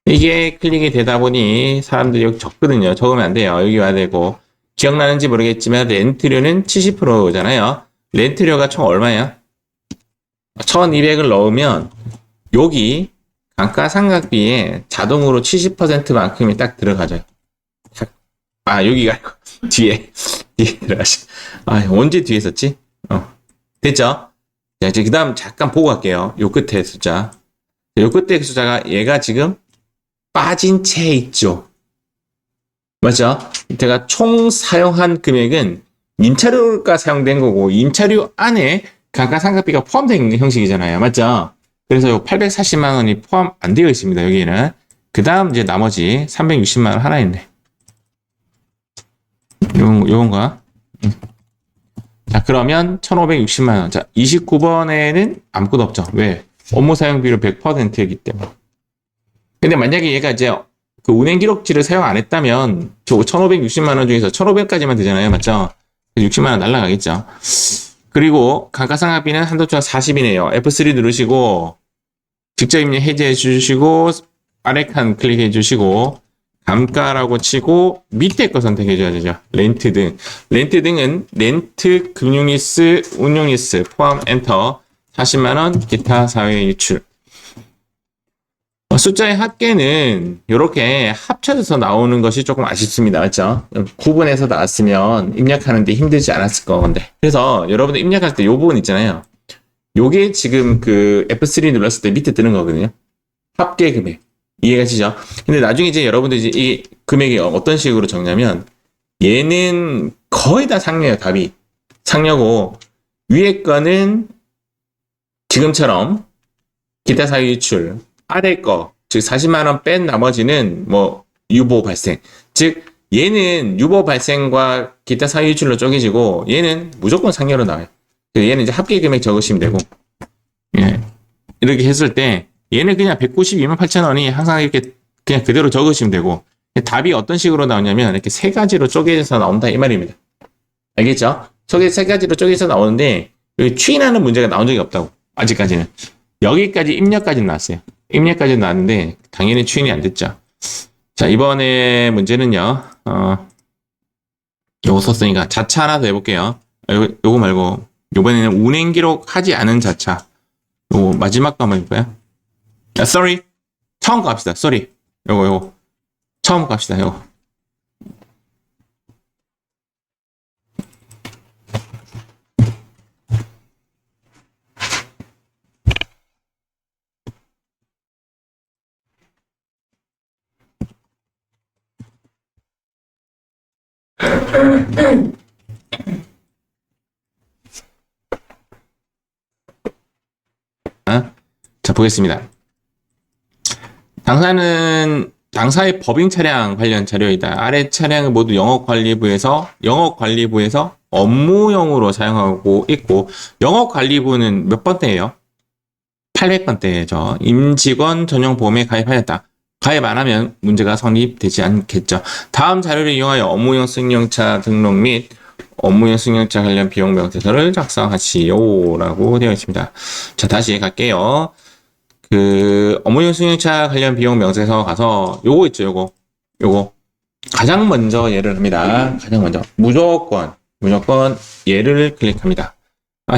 이게 클릭이 되다 보니 사람들이 여기 적거든요. 적으면 안 돼요. 여기 와야 되고 기억나는지 모르겠지만 렌트료는 70%잖아요. 렌트료가 총 얼마야? 1200을 넣으면 여기 감가상각비에 자동으로 70%만큼이 딱 들어가죠. 여기가 아니고 뒤에 들어가죠. 언제 뒤에 있었지? 됐죠? 자, 이제 그 다음 잠깐 보고 갈게요. 요 끝에 숫자. 요 끝에 숫자가 얘가 지금 빠진 채 있죠? 맞죠? 제가 총 사용한 금액은 임차료가 사용된 거고, 임차료 안에 감가상각비가 포함된 형식이잖아요. 맞죠? 그래서 요 840만 원이 포함 안 되어 있습니다. 여기에는. 그 다음 이제 나머지 360만 원 하나 있네. 요건가? 자, 그러면 1560만 원. 자, 29번에는 아무것도 없죠. 왜? 업무 사용비율 100%이기 때문에. 근데 만약에 얘가 이제 그 운행 기록지를 사용 안 했다면 저 1560만 원 중에서 1500까지만 되잖아요. 맞죠? 60만 원 날라가겠죠. 그리고 감가상각비는 한도초과 40이네요. F3 누르시고 직접 입력 해제해 주시고 아래 칸 클릭해 주시고 감가라고 치고 밑에 거 선택해 줘야 되죠. 렌트 등. 렌트 등은 렌트, 금융리스, 운용리스 포함 엔터 40만 원 기타 사회 유출. 숫자의 합계는 이렇게 합쳐져서 나오는 것이 조금 아쉽습니다. 맞죠? 구분해서 나왔으면 입력하는데 힘들지 않았을 건데. 그래서 여러분들 입력할 때 이 부분 있잖아요. 요게 지금 그 F3 눌렀을 때 밑에 뜨는 거거든요. 합계 금액. 이해가시죠? 근데 나중에 이제 여러분들 이제 이 금액이 어떤 식으로 적냐면 얘는 거의 다 상녀예요, 답이. 상녀고 위에 거는 지금처럼 기타 사유 유출, 아래 거, 즉 40만 원 뺀 나머지는 뭐 유보 발생. 즉 얘는 유보 발생과 기타 사유 유출로 쪼개지고 얘는 무조건 상여로 나와요. 얘는 이제 합계 금액 적으시면 되고. 예. 이렇게 했을 때 얘는 그냥 192만 8천 원이 항상 이렇게 그냥 그대로 적으시면 되고 답이 어떤 식으로 나오냐면 이렇게 세 가지로 쪼개져서 나온다 이 말입니다. 알겠죠? 저게 세 가지로 쪼개져서 나오는데 여기 추인하는 문제가 나온 적이 없다고. 아직까지는. 여기까지 입력까지 나왔어요. 입력까지 나왔는데 당연히 추인이 안 됐죠. 자, 이번에 문제는요. 요거 썼으니까 자차 하나 더 해볼게요. 요거 말고 이번에는 운행 기록 하지 않은 자차. 요거 마지막 거 한번 해볼까요? sorry. 처음 거 합시다. sorry. 요거. 처음 거 합시다. 요거. 자, 보겠습니다. 당사의 법인 차량 관련 자료이다. 아래 차량은 모두 영업관리부에서 업무용으로 사용하고 있고, 영업관리부는 몇 번대예요? 800번대죠. 임직원 전용 보험에 가입하였다. 가입 안 하면 문제가 성립되지 않겠죠. 다음 자료를 이용하여 업무용 승용차 등록 및 업무용 승용차 관련 비용 명세서를 작성하시오 라고 되어 있습니다. 자, 다시 갈게요. 그 업무용 승용차 관련 비용 명세서 가서 요거 있죠. 요거 가장 먼저 얘를 합니다. 가장 먼저 무조건 얘를 클릭합니다.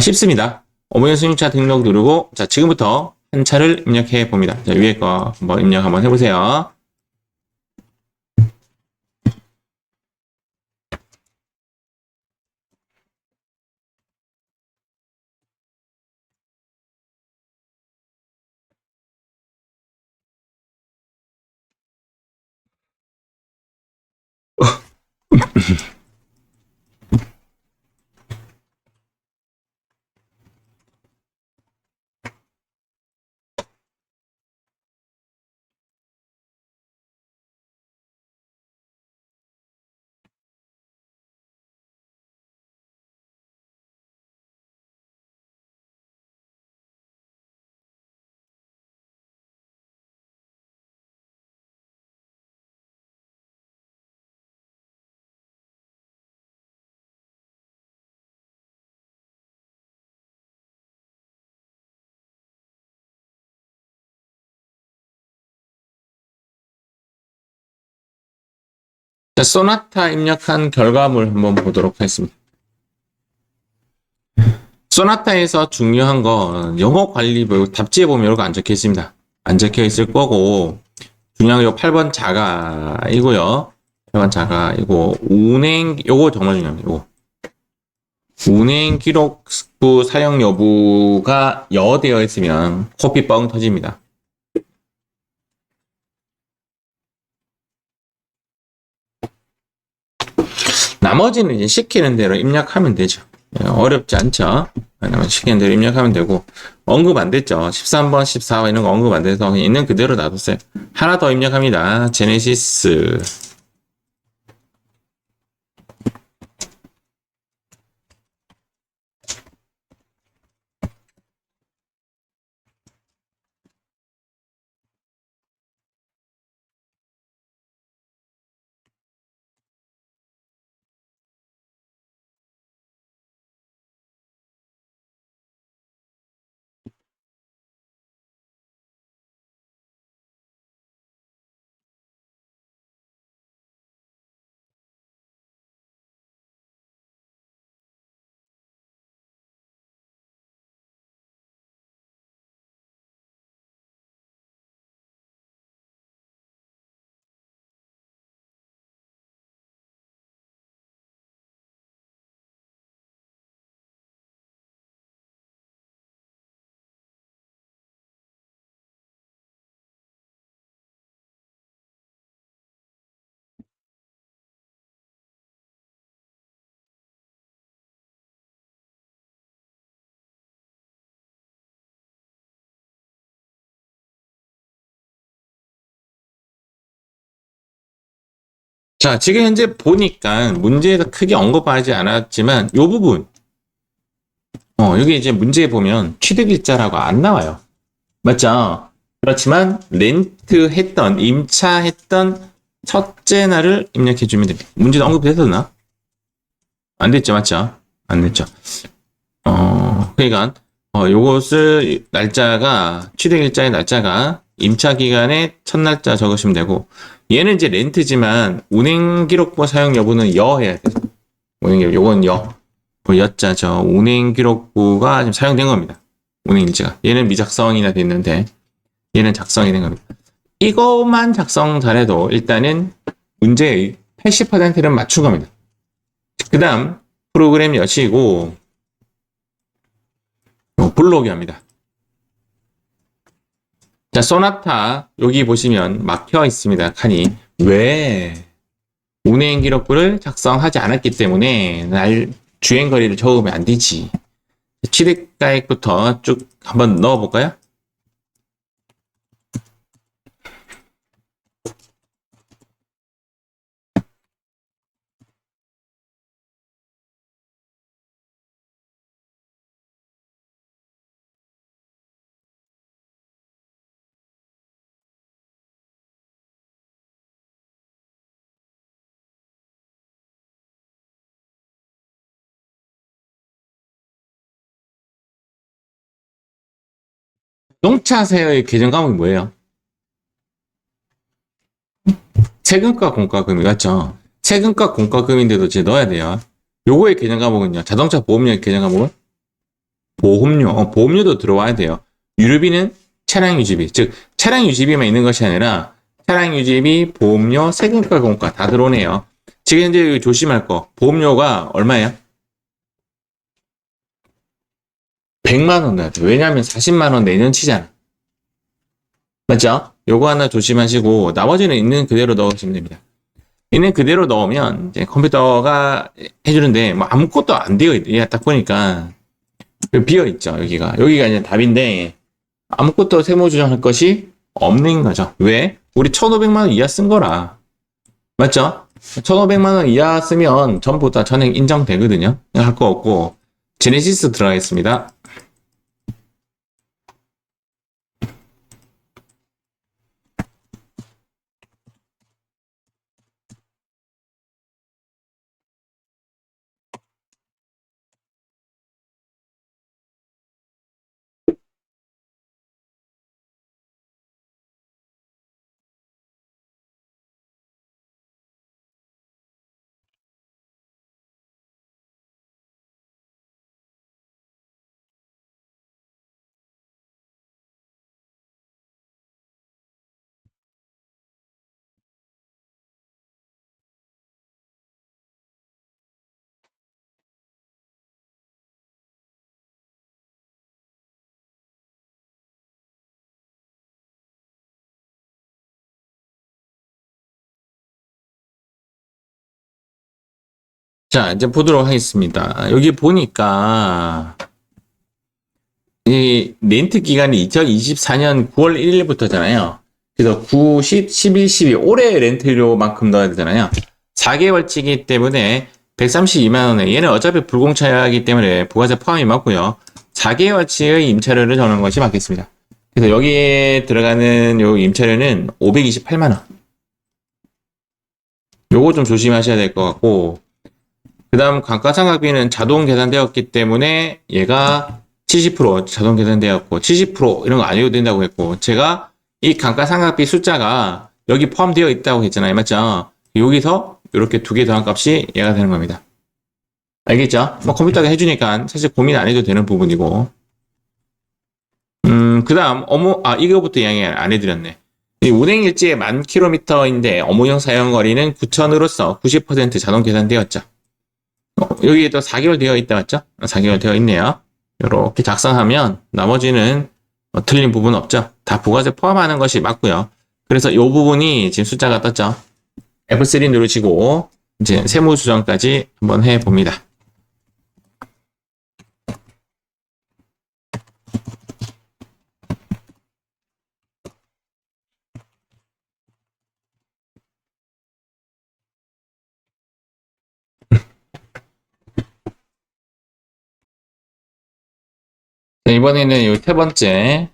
쉽습니다. 업무용 승용차 등록 누르고 자, 지금부터 한 차를 입력해 봅니다. 자, 위에 거 한번 입력 한번 해보세요. 자, 소나타 입력한 결과물 한번 보도록 하겠습니다. 소나타에서 중요한 건 영업관리부 답지에 보면 이렇게 안 적혀 있습니다. 안 적혀 있을 거고 중요한 거 8번 자가이고요. 8번 자가이고 운행 요거 정말 중요합니다. 요거. 운행 기록부 사용 여부가 여되어 있으면 코피 뻥 터집니다. 나머지는 이제 시키는 대로 입력하면 되죠. 어렵지 않죠? 시키는 대로 입력하면 되고, 언급 안 됐죠? 13번, 14번 이런 거 언급 안 돼서 그냥 있는 그대로 놔뒀어요. 하나 더 입력합니다. 제네시스. 자, 지금 현재 보니까 문제에서 크게 언급하지 않았지만, 요 부분, 여기 이제 문제에 보면 취득일자라고 안 나와요. 맞죠? 그렇지만 렌트 했던, 임차했던 첫째 날을 입력해 주면 됩니다. 문제도 언급됐었나? 안 됐죠, 맞죠? 안 됐죠. 그러니까 요것을 날짜가 취득일자의 날짜가 임차 기간의 첫 날짜 적으시면 되고, 얘는 이제 렌트지만 운행기록부 사용 여부는 여해야 돼요. 운행기록 요건 그 여자죠. 운행기록부가 지금 사용된 겁니다. 운행일지가. 얘는 미작성이나 됐는데 얘는 작성이 된 겁니다. 이것만 작성 잘해도 일단은 문제의 80%는 맞춘 겁니다. 그 다음 프로그램 여시고 블록이 합니다. 자, 소나타 여기 보시면 막혀 있습니다. 칸이. 왜? 운행 기록부를 작성하지 않았기 때문에 주행 거리를 적으면 안 되지. 취득가액부터 쭉 한번 넣어볼까요? 자동차세의 계정 과목이 뭐예요? 세금과 공과금이 맞죠? 세금과 공과금인데도 이제 넣어야 돼요. 요거의 계정 과목은요. 자동차 보험료의 계정 과목은 보험료, 보험료도 들어와야 돼요. 유류비는 차량 유지비, 즉 차량 유지비만 있는 것이 아니라 차량 유지비, 보험료, 세금과 공과 다 들어오네요. 지금 현재 조심할 거 보험료가 얼마예요? 100만 원 넣어야 돼요. 왜냐하면 40만 원 내년 치잖아. 맞죠? 요거 하나 조심하시고 나머지는 있는 그대로 넣으시면 됩니다. 있는 그대로 넣으면 이제 컴퓨터가 해주는데 뭐 아무것도 안 되어 있. 딱 보니까 비어 있죠. 여기가 이제 답인데 아무것도 세무 조정할 것이 없는 거죠. 왜? 우리 1,500만 원 이하 쓴 거라. 맞죠? 1,500만 원 이하 쓰면 전부 다 전액 인정되거든요. 할 거 없고 제네시스 들어가겠습니다. 자, 이제 보도록 하겠습니다. 여기 보니까 이 렌트 기간이 2024년 9월 1일부터잖아요. 그래서 9, 10, 11, 12 올해 렌트료만큼 넣어야 되잖아요. 4개월치기 때문에 132만 원에 얘는 어차피 불공차이기 때문에 부가세 포함이 맞고요. 4개월치의 임차료를 정하는 것이 맞겠습니다. 그래서 여기에 들어가는 요 임차료는 528만 원. 요거 좀 조심하셔야 될 것 같고, 그 다음 감가상각비는 자동 계산되었기 때문에 얘가 70% 자동 계산되었고 70% 이런 거 안 해도 된다고 했고, 제가 이 감가상각비 숫자가 여기 포함되어 있다고 했잖아요. 맞죠? 여기서 이렇게 두 개 더한 값이 얘가 되는 겁니다. 알겠죠? 뭐 컴퓨터가 해주니까 사실 고민 안 해도 되는 부분이고, 그 다음 이거부터 이야기 안 해드렸네. 운행 일지에 10,000km인데 업무용 사용거리는 9,000으로서 90% 자동 계산되었죠. 여기에 또 4개월 되어 있다 맞죠? 4개월 되어 있네요. 이렇게 작성하면 나머지는 틀린 부분 없죠? 다 부가세 포함하는 것이 맞고요. 그래서 이 부분이 지금 숫자가 떴죠? F3 누르시고 이제 세무 수정까지 한번 해봅니다. 이번에는 이 세 번째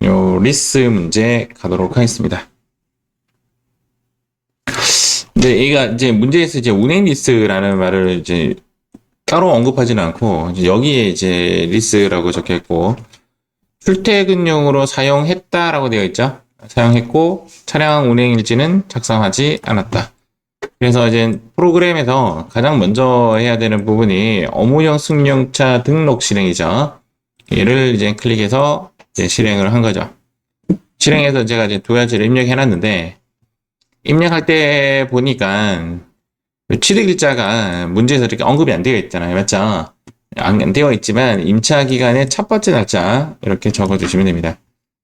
요 리스 문제 가도록 하겠습니다. 근데 얘가 이제 문제에서 이제 운행 리스라는 말을 이제 따로 언급하지는 않고 이제 여기에 이제 리스라고 적혀 있고 출퇴근용으로 사용했다라고 되어 있죠. 사용했고 차량 운행 일지는 작성하지 않았다. 그래서 이제 프로그램에서 가장 먼저 해야 되는 부분이 업무용 승용차 등록 실행이죠. 얘를 이제 클릭해서 이제 실행을 한 거죠. 실행해서 제가 이제 두 가지를 입력해 놨는데, 입력할 때 보니까 취득일자가 문제에서 이렇게 언급이 안 되어 있잖아요. 맞죠? 안 되어 있지만 임차 기간의 첫 번째 날짜 이렇게 적어 주시면 됩니다.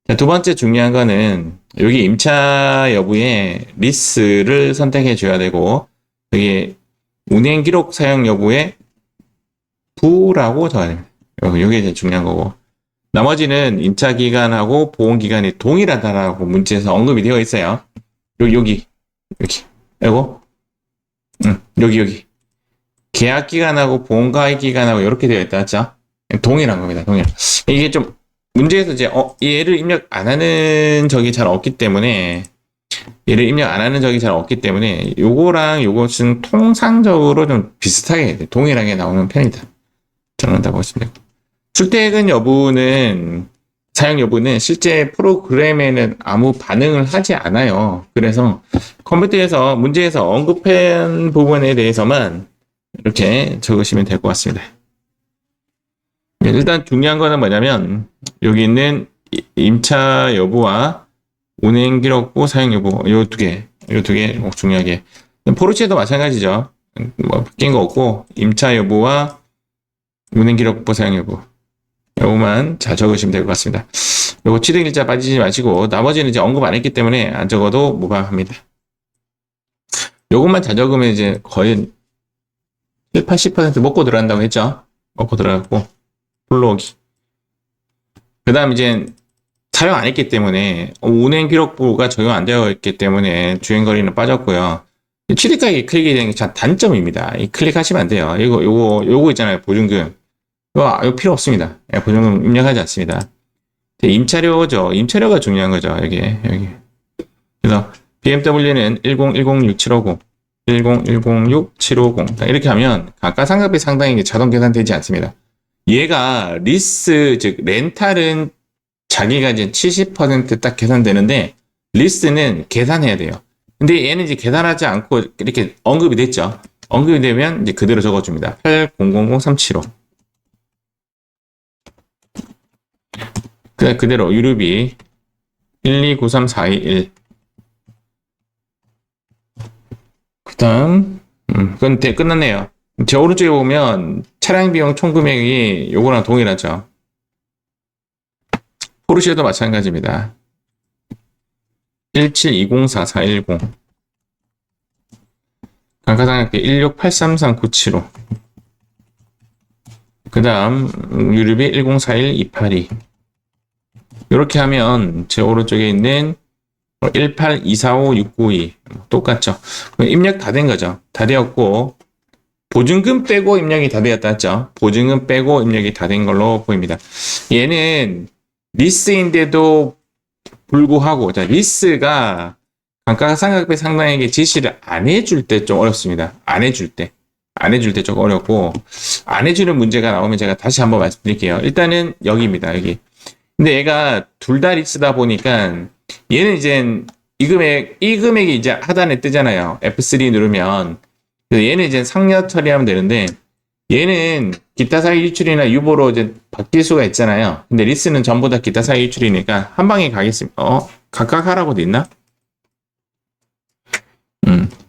자, 두 번째 중요한 거는 여기 임차 여부에 리스를 선택해 줘야 되고, 여기 운행 기록 사용 여부에 부라고 적어야 됩니다. 이게 제일 중요한 거고. 나머지는 임차 기간하고 보온 기간이 동일하다라고 문제에서 언급이 되어 있어요. 여기. 그리고 여기. 계약 기간하고 보온 가입 기간하고 이렇게 되어 있다, 맞죠? 동일한 겁니다. 동일. 이게 좀 문제에서 이제 얘를 입력 안 하는 적이 잘 없기 때문에 요거랑 요것은 통상적으로 좀 비슷하게 동일하게 나오는 편이다. 저는 다 보겠습니다. 출퇴근 여부는 사용 여부는 실제 프로그램에는 아무 반응을 하지 않아요. 그래서 컴퓨터에서 문제에서 언급한 부분에 대해서만 이렇게 적으시면 될 것 같습니다. 일단 중요한 거는 뭐냐면 여기 있는 임차 여부와 운행 기록부 사용 여부 요 두 개 중요하게. 포르쉐도 마찬가지죠. 뭐 바뀐 거 없고 임차 여부와 운행 기록부 사용 여부 요거만 잘 적으시면 될 것 같습니다. 요거 취득일자 빠지지 마시고 나머지는 이제 언급 안 했기 때문에 안 적어도 무방합니다. 요것만 잘 적으면 이제 거의 7, 80% 먹고 들어간다고 했죠. 먹고 들어갔고 불러오기. 그 다음 이제 사용 안 했기 때문에 운행 기록부가 적용 안 되어 있기 때문에 주행거리는 빠졌고요. 취득가액이 클릭이 되는 게 참 단점입니다. 이 클릭하시면 안 돼요. 요거 있잖아요. 보증금. 이거 필요 없습니다. 보증금 입력하지 않습니다. 임차료죠. 임차료가 중요한 거죠. 여기. 그래서 BMW는 10106-750, 10106-750 이렇게 하면 감가상각비 상당히 자동 계산되지 않습니다. 얘가 리스 즉 렌탈은 자기가 이제 70% 딱 계산되는데 리스는 계산해야 돼요. 근데 얘는 이제 계산하지 않고 이렇게 언급이 됐죠. 언급이 되면 이제 그대로 적어줍니다. 8000375. 그대로 유류비 1293421. 그 다음 그건 끝났네요. 제 오른쪽에 보면 차량 비용 총 금액이 요거랑 동일하죠. 포르쉐도 마찬가지입니다. 17204-410. 감가상각비 1683397호. 그 다음 유류비 1041282. 이렇게 하면 제 오른쪽에 있는 182456992 똑같죠. 입력 다 된 거죠. 다 되었고 보증금 빼고 입력이 다 되었다 했죠. 보증금 빼고 입력이 다 된 걸로 보입니다. 얘는 리스인데도 불구하고, 자, 리스가 감가상각비 상당에게 지시를 안 해줄 때 좀 어렵습니다. 안 해줄 때 좀 어렵고, 안 해주는 문제가 나오면 제가 다시 한번 말씀드릴게요. 일단은 여기입니다. 여기. 근데 얘가 둘 다 리스다 보니까 얘는 이제 이 금액이 이제 하단에 뜨잖아요. F3 누르면. 그래서 얘는 이제 상여 처리하면 되는데, 얘는 기타 사유 유출이나 유보로 이제 바뀔 수가 있잖아요. 근데 리스는 전부 다 기타 사유 유출이니까 한 방에 가겠습니다. 각각 하라고 돼 있나?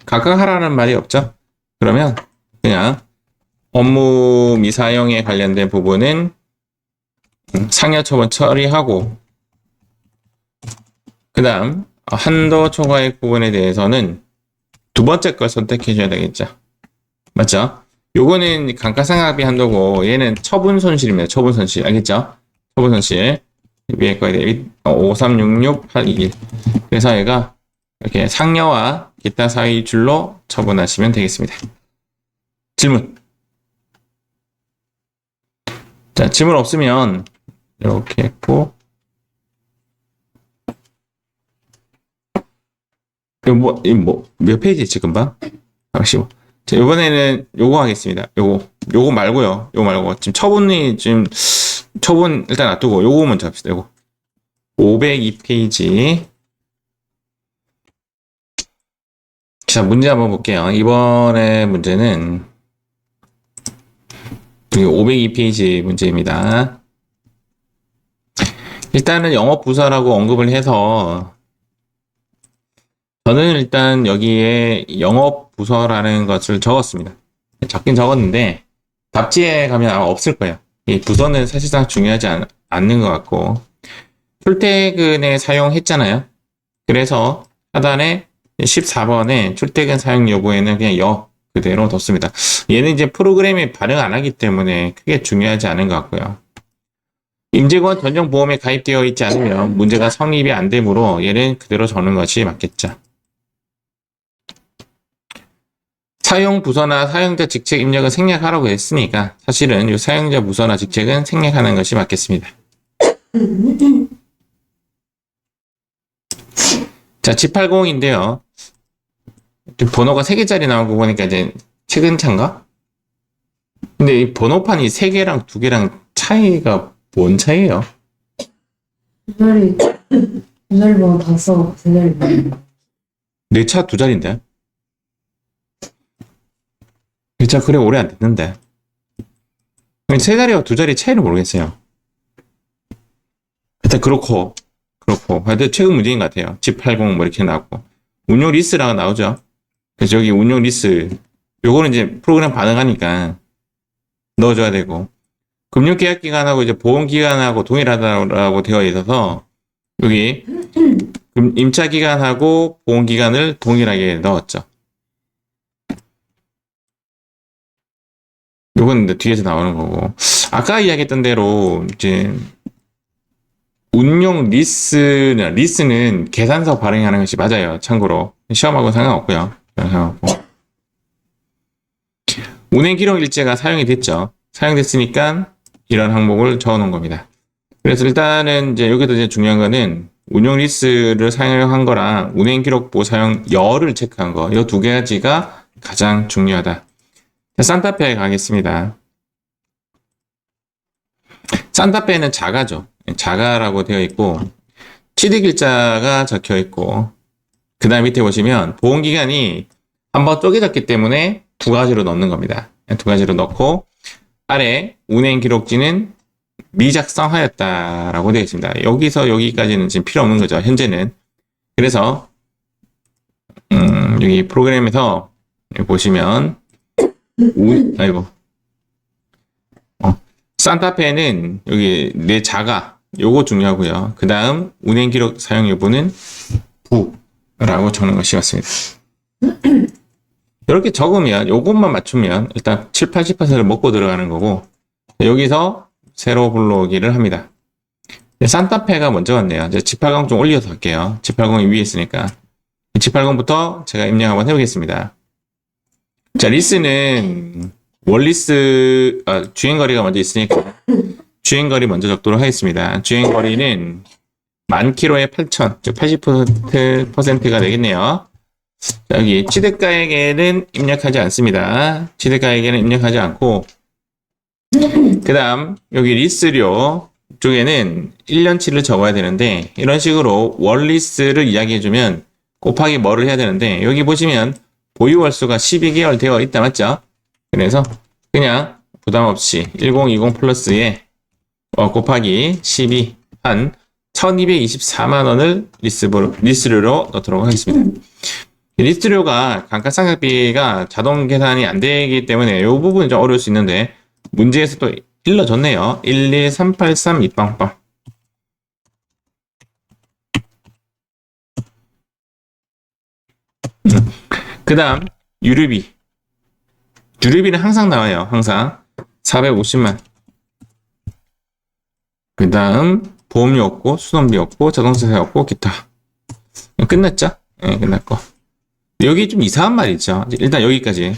각각 하라는 말이 없죠? 그러면 그냥 업무 미사용에 관련된 부분은 상여 처분 처리하고, 그 다음 한도 초과액 부분에 대해서는 두 번째 걸 선택해 줘야 되겠죠. 맞죠? 요거는 감가상각비 한도고 얘는 처분 손실입니다. 처분 손실. 알겠죠? 처분 손실. 위에 거에 536681. 그래서 얘가 이렇게 상여와 기타 사유 줄로 처분하시면 되겠습니다. 질문. 자, 질문 없으면 이렇게 했고, 몇 페이지 지금 봐? 잠시만. 자, 이번에는 요거 하겠습니다. 요거 말고요. 요거 말고. 지금 처분 일단 놔두고 요거 먼저 합시다. 요거. 502페이지. 자, 문제 한번 볼게요. 이번에 문제는 502페이지 문제입니다. 일단은 영업부서라고 언급을 해서 저는 일단 여기에 영업부서라는 것을 적었습니다. 적긴 적었는데 답지에 가면 아마 없을 거예요. 이 부서는 사실상 중요하지 않는 것 같고, 출퇴근에 사용했잖아요. 그래서 하단에 14번에 출퇴근 사용 여부에는 그냥 그대로 뒀습니다. 얘는 이제 프로그램이 반응 안 하기 때문에 크게 중요하지 않은 것 같고요. 임직원 전용보험에 가입되어 있지 않으면 문제가 성립이 안 되므로 얘는 그대로 적는 것이 맞겠죠. 사용 부서나 사용자 직책 입력은 생략하라고 했으니까 사실은 이 사용자 부서나 직책은 생략하는 것이 맞겠습니다. 자, G80인데요. 번호가 3개짜리 나온 거 보니까 이제 최근 차인가? 근데 이 번호판이 3개랑 2개랑 차이가 뭔 차이예요? 두 자리 번호 다 써. 세 자리 번호. 내 차 2자리인데? 내 차 그래 오래 안 됐는데. 3자리와 2자리 차이를 모르겠어요. 하여튼 그렇고 하여튼 최근 문제인 것 같아요. G80 뭐 이렇게 나왔고, 운용 리스라고 나오죠. 그래서 여기 운용 리스 요거는 이제 프로그램 반응하니까 넣어줘야 되고, 금융계약기간하고 이제 보험기간하고 동일하다고 되어 있어서 여기 임차기간하고 보험기간을 동일하게 넣었죠. 요건 이제 뒤에서 나오는 거고, 아까 이야기했던 대로 이제 운용 리스는 계산서 발행하는 것이 맞아요. 참고로 시험하고는 상관없고요. 운행기록 일제가 사용이 됐죠. 사용됐으니까 이런 항목을 적어놓은 겁니다. 그래서 일단은 이제 여기서 이제 중요한 거는 운용 리스를 사용한 거랑 운행기록부 사용여를 체크한 거, 이 두 가지가 가장 중요하다. 산타페에 가겠습니다. 산타페는 자가죠. 자가라고 되어 있고 취득일자가 적혀 있고, 그 다음 밑에 보시면 보험기간이 한번 쪼개졌기 때문에 두 가지로 넣는 겁니다. 두 가지로 넣고 아래 운행기록지는 미작성하였다라고 되어 있습니다. 여기서 여기까지는 지금 필요 없는 거죠, 현재는. 그래서 여기 프로그램에서 여기 보시면 산타페는 여기 내 자가 요거 중요하고요. 그 다음 운행기록 사용 여부는 부라고 적는 것이 맞습니다. 이렇게 적으면 요것만 맞추면 일단 7, 80%를 먹고 들어가는 거고 여기서 세로 불러오기를 합니다. 산타페가 먼저 왔네요. 이제 G80 좀 올려서 할게요. G80이 위에 있으니까. G80부터 제가 입력 한번 해보겠습니다. 자, 리스는 원리스, 주행거리가 먼저 있으니까 주행거리 먼저 적도록 하겠습니다. 주행거리는 10,000km에 8,000, 즉 80%가 되겠네요. 자, 여기 취득가액에는 입력하지 않습니다. 취득가액에는 입력하지 않고 그 다음 여기 리스료 쪽에는 1년치를 적어야 되는데 이런 식으로 월리스를 이야기해주면 곱하기 뭐를 해야 되는데 여기 보시면 보유월수가 12개월 되어 있다 맞죠? 그래서 그냥 부담없이 1020 플러스에 곱하기 12 한 1224만원을 리스료로 넣도록 하겠습니다. 리스료가 감가상각비가 자동 계산이 안 되기 때문에 이 부분은 좀 어려울 수 있는데 문제에서 또 일러줬네요. 12383 입방빵. 그 다음 유류비. 유류비는 항상 나와요. 항상 450만. 그 다음 보험료 없고 수선비 없고 자동차세 없고 기타. 끝났죠? 네, 끝났고. 여기 좀 이상한 말이 있죠. 일단 여기까지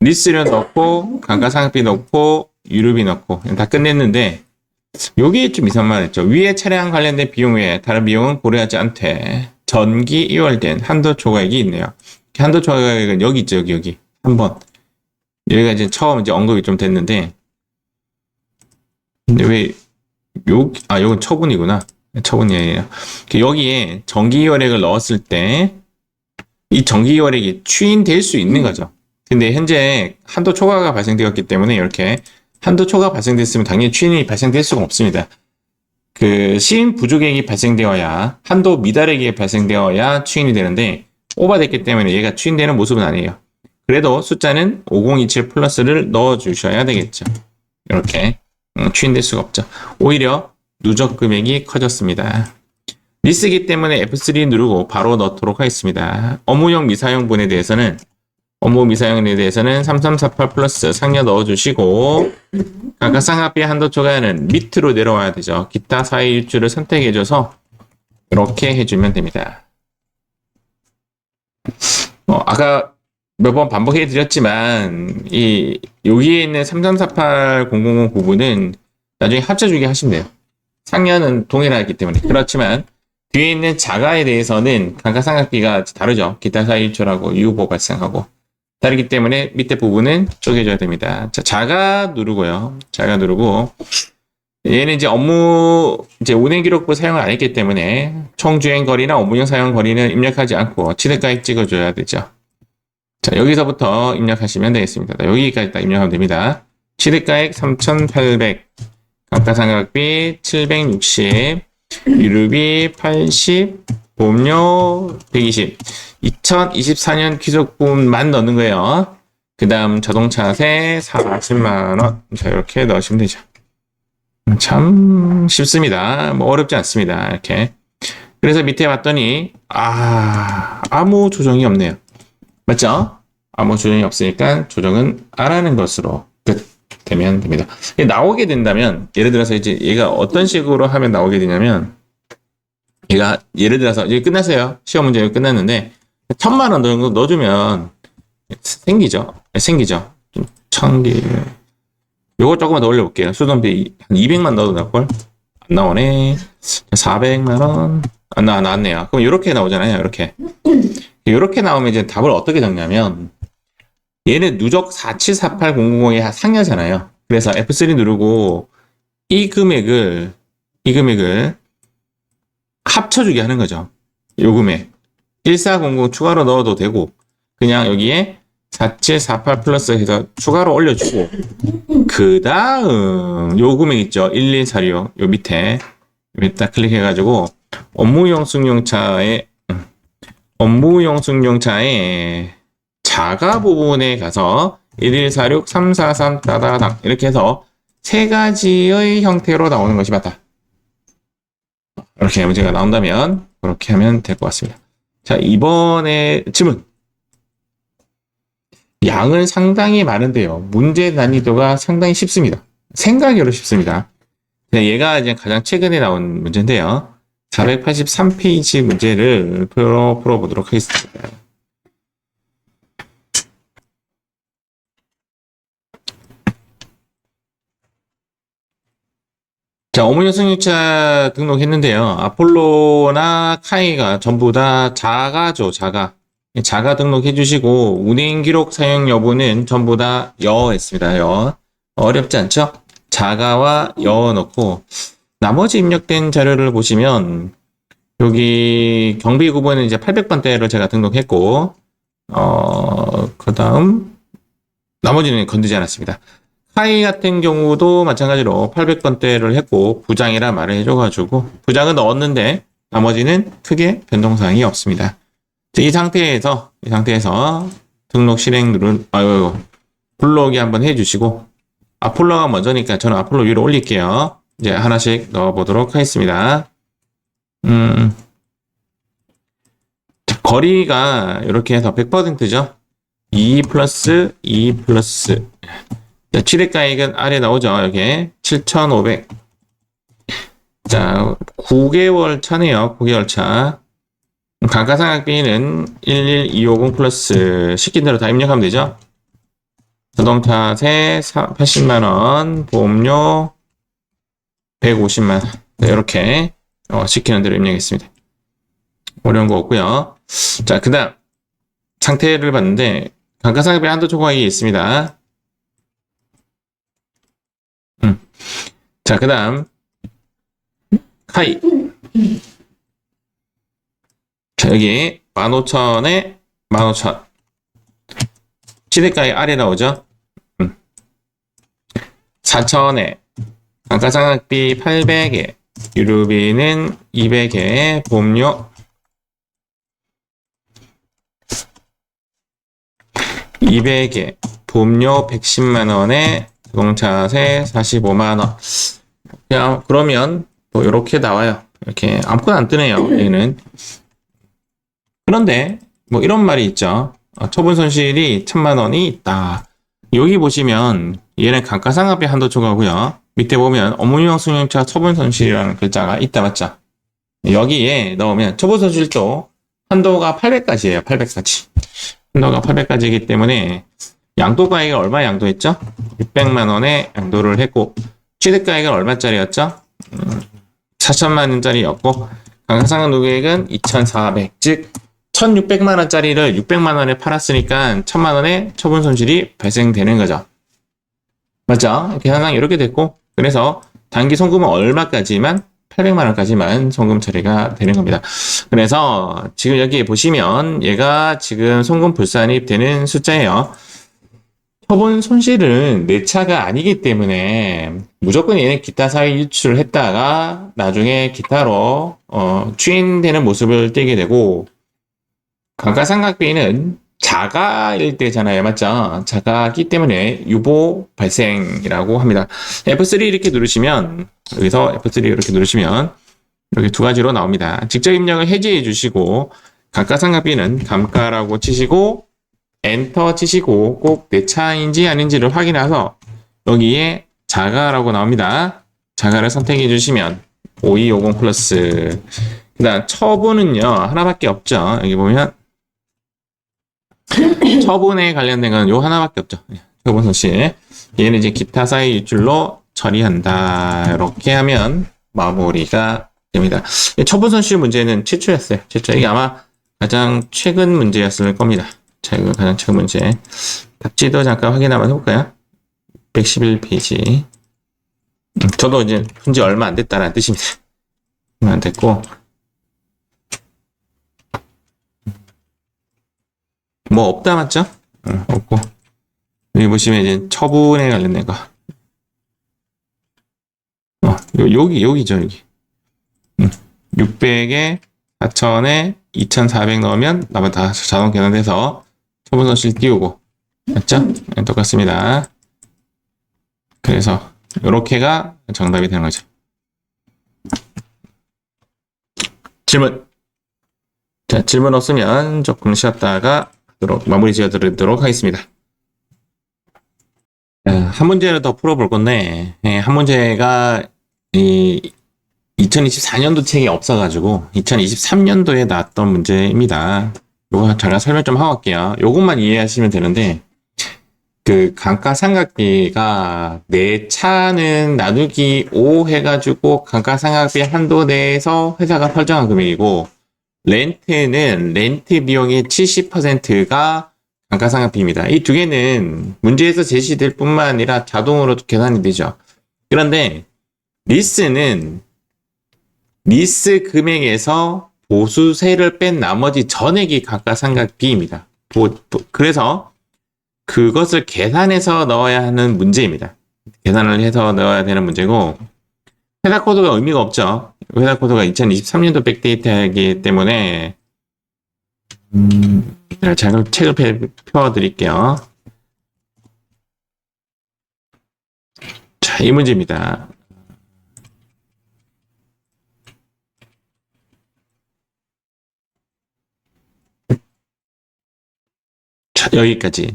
리스료 넣고 감가상각비 넣고 유류비 넣고 다 끝냈는데 여기 좀 이상한 말이 있죠. 위에 차량 관련된 비용 외에 다른 비용은 고려하지 않되 전기 이월된 한도 초과액이 있네요. 한도 초과액은 여기 있죠. 여기 3번. 여기가 이제 처음 이제 언급이 좀 됐는데 근데 왜 요건 처분이구나. 처분이 아니에요. 여기에 전기 이월액을 넣었을 때 이 전기 이월액이 추인될 수 있는 거죠. 근데 현재 한도 초과가 발생되었기 때문에 이렇게 한도 초과 발생됐으면 당연히 추인이 발생될 수가 없습니다. 그 시인 부족액이 발생되어야 한도 미달액이 발생되어야 추인이 되는데 오버됐기 때문에 얘가 추인되는 모습은 아니에요. 그래도 숫자는 5027 플러스를 넣어 주셔야 되겠죠. 이렇게 추인될 수가 없죠. 오히려 누적 금액이 커졌습니다. 리스기 때문에 F3 누르고 바로 넣도록 하겠습니다. 업무용 미사용분에 대해서는 업무 미사용에 대해서는 3348 플러스 상여 넣어주시고 감가상각비 한도 초과는 밑으로 내려와야 되죠. 기타 사이 일주를 선택해줘서 이렇게 해주면 됩니다. 아까 몇 번 반복해 드렸지만 여기에 있는 3348000 부분은 나중에 합쳐주기 하시면 돼요. 상여는 동일하기 때문에. 그렇지만 뒤에 있는 자가에 대해서는 감가상각비가 다르죠. 기타 사이 일주라고 유보 발생하고 다르기 때문에 밑에 부분은 쪼개줘야 됩니다. 자, 자가 누르고요. 자가 누르고 얘는 이제 업무 운행 기록부 사용을 안 했기 때문에 총 주행 거리나 업무용 사용 거리는 입력하지 않고 취득가액 찍어줘야 되죠. 자, 여기서부터 입력하시면 되겠습니다. 여기까지 딱 입력하면 됩니다. 취득가액 3,800, 감가상각비 760, 유류비 80, 보험료 120. 2024년 귀속분만 넣는 거예요. 그 다음 자동차세 40만원. 자, 이렇게 넣으시면 되죠. 참 쉽습니다. 뭐 어렵지 않습니다. 이렇게. 그래서 밑에 봤더니, 아무 조정이 없네요. 맞죠? 아무 조정이 없으니까 조정은 안 하는 것으로 끝 되면 됩니다. 나오게 된다면, 예를 들어서 이제 얘가 어떤 식으로 하면 나오게 되냐면, 얘가 예를 들어서 이제 끝났어요. 시험 문제 여기 끝났는데 1,000만원 정도 넣어주면 생기죠. 좀 1,000개. 요거 조금만 더 올려볼게요. 수선비 한 200만 넣어도 나올걸? 안 나오네. 400만원. 나왔네요. 그럼 이렇게 나오잖아요. 이렇게 나오면 이제 답을 어떻게 적냐면 얘는 누적 4748000의 상여잖아요. 그래서 F3 누르고 이 금액을 합쳐주게 하는 거죠. 요 금액 1400 추가로 넣어도 되고 그냥 여기에 4748 플러스 해서 추가로 올려주고 그 다음 요 금액 있죠. 1146 요 밑에 딱 클릭해가지고 업무용 승용차의 자가 부분에 가서 1146 343 따다당 이렇게 해서 세 가지의 형태로 나오는 것이 맞다. 이렇게 문제가 나온다면 그렇게 하면 될 것 같습니다. 자, 이번에 질문. 양은 상당히 많은데요. 문제 난이도가 상당히 쉽습니다. 생각외로 쉽습니다. 얘가 이제 가장 최근에 나온 문제인데요. 483페이지 문제를 풀어보도록 하겠습니다. 자, 어머니 승용차 등록했는데요. 아폴로나 카이가 전부 다 자가죠, 자가. 자가 등록해 주시고, 운행 기록 사용 여부는 전부 다 여했습니다, 여. 어렵지 않죠? 자가와 여 넣고, 나머지 입력된 자료를 보시면, 여기 경비 구분은 이제 800번대를 제가 등록했고, 그 다음, 나머지는 건드지 않았습니다. 카이 같은 경우도 마찬가지로 800번대를 했고 부장이라 말을 해줘가지고 부장은 넣었는데 나머지는 크게 변동사항이 없습니다. 이 상태에서 등록 실행 불러오기 한번 해주시고 아폴로가 먼저니까 저는 아폴로 위로 올릴게요. 이제 하나씩 넣어보도록 하겠습니다. 거리가 이렇게 해서 100%죠. 2 플러스 2 플러스 자, 취득가액은 아래 나오죠. 여기 7,500. 자, 9개월 차네요. 9개월 차. 감가상각비는 11250 플러스 시킨 대로 다 입력하면 되죠. 자동차세 80만 원, 보험료 150만 원. 네, 이렇게 시키는 대로 입력했습니다. 어려운 거 없고요. 자, 그다음 상태를 봤는데 감가상각비 한도 초과액이 있습니다. 자, 그 다음, 카이. 자, 여기, 15,000에 15,000. 시대가액 아래 나오죠? 4,000에, 감가상각비 800에, 유류비는 200에, 보험료 200에, 보험료 110만원에, 자동차세 45만원. 그러면 뭐 이렇게 나와요. 이렇게 아무거나 안 뜨네요. 얘는. 그런데 뭐 이런 말이 있죠. 처분 손실이 1,000만 원이 있다. 여기 보시면 얘는 감가상각비 한도 초과고요. 밑에 보면 어머니용 승용차 처분 손실이라는 글자가 있다 맞죠? 여기에 넣으면 처분 손실도 한도가 800까지예요. 800까지. 한도가 800까지이기 때문에 양도가액을 얼마 양도했죠? 600만 원에 양도를 했고 취득가액은 얼마짜리였죠? 4천만 원짜리였고 감가상각노계액은 2,400, 즉 1,600만 원짜리를 600만 원에 팔았으니까 1,000만 원의 처분 손실이 발생되는 거죠. 맞죠? 계산상 이렇게 됐고 그래서 단기 송금은 얼마까지만 800만 원까지만 송금 처리가 되는 겁니다. 그래서 지금 여기 보시면 얘가 지금 송금 불산입 되는 숫자예요. 처분 손실은 내 차가 아니기 때문에 무조건 얘는 기타 사유 유출을 했다가 나중에 기타로 추인되는 모습을 띠게 되고 감가상각비는 자가일 때잖아요. 맞죠? 자가기 때문에 유보 발생이라고 합니다. F3 이렇게 누르시면 여기서 F3 이렇게 누르시면 이렇게 두 가지로 나옵니다. 직접 입력을 해제해 주시고 감가상각비는 감가라고 치시고 엔터 치시고 꼭 내 차인지 아닌지를 확인해서 여기에 자가라고 나옵니다. 자가를 선택해 주시면 5250 플러스 그 다음 처분은요 하나밖에 없죠. 여기 보면 처분에 관련된 건 요 하나밖에 없죠. 처분 손실 얘는 이제 기타 사유 유출로 처리한다. 이렇게 하면 마무리가 됩니다. 처분 손실 문제는 최초였어요. 최초 이게 아마 가장 최근 문제였을 겁니다. 자, 이거 가장 최근 문제. 답지도 잠깐 확인 한번 해볼까요? 111페이지. 저도 이제 푼지 얼마 안 됐다는 뜻입니다. 얼마 안 됐고. 뭐 없다 맞죠? 없고. 여기 보시면 이제 처분에 관련된 거. 여기죠, 여기. 600에 4,000에 2,400 넣으면 나머지 다 자동 계산돼서 처분 손실 띄우고 맞죠? 네, 똑같습니다. 그래서 이렇게가 정답이 되는 거죠. 질문. 자, 질문 없으면 조금 쉬었다가 마무리 지어드리도록 하겠습니다. 한 문제를 더 풀어볼 건데, 한 문제가 2024년도 책이 없어가지고 2023년도에 나왔던 문제입니다. 요거 잠깐 설명 좀 하고 갈게요. 요것만 이해하시면 되는데, 그 감가상각비가 내 차는 나누기 5 해가지고 감가상각비 한도 내에서 회사가 설정한 금액이고, 렌트는 렌트 비용의 70%가 감가상각비입니다. 이 두 개는 문제에서 제시될 뿐만 아니라 자동으로 계산이 되죠. 그런데 리스는 리스 금액에서 보수세를 뺀 나머지 전액이 감가상각비입니다. 그래서 그것을 계산해서 넣어야 하는 문제입니다. 계산을 해서 넣어야 되는 문제고, 회사 코드가 의미가 없죠. 회사 코드가 2023년도 백데이터이기 때문에 제가 책을 펴드릴게요. 자, 이 문제입니다. 자, 여기까지.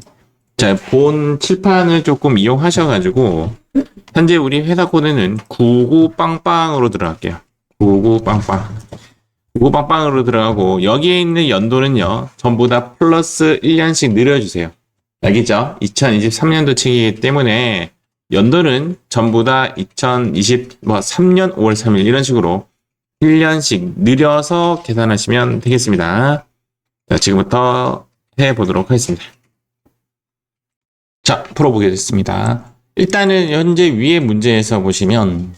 자, 본 칠판을 조금 이용하셔가지고, 현재 우리 회사 코드는 99빵빵으로 들어갈게요. 99빵빵. 99빵빵으로 들어가고, 여기에 있는 연도는요, 전부 다 플러스 1년씩 늘려주세요. 알겠죠? 2023년도 책이기 때문에, 연도는 전부 다 2023년 5월 3일 이런 식으로 1년씩 늘려서 계산하시면 되겠습니다. 자, 지금부터 해보도록 하겠습니다. 자, 풀어보겠습니다. 일단은 현재 위에 문제에서 보시면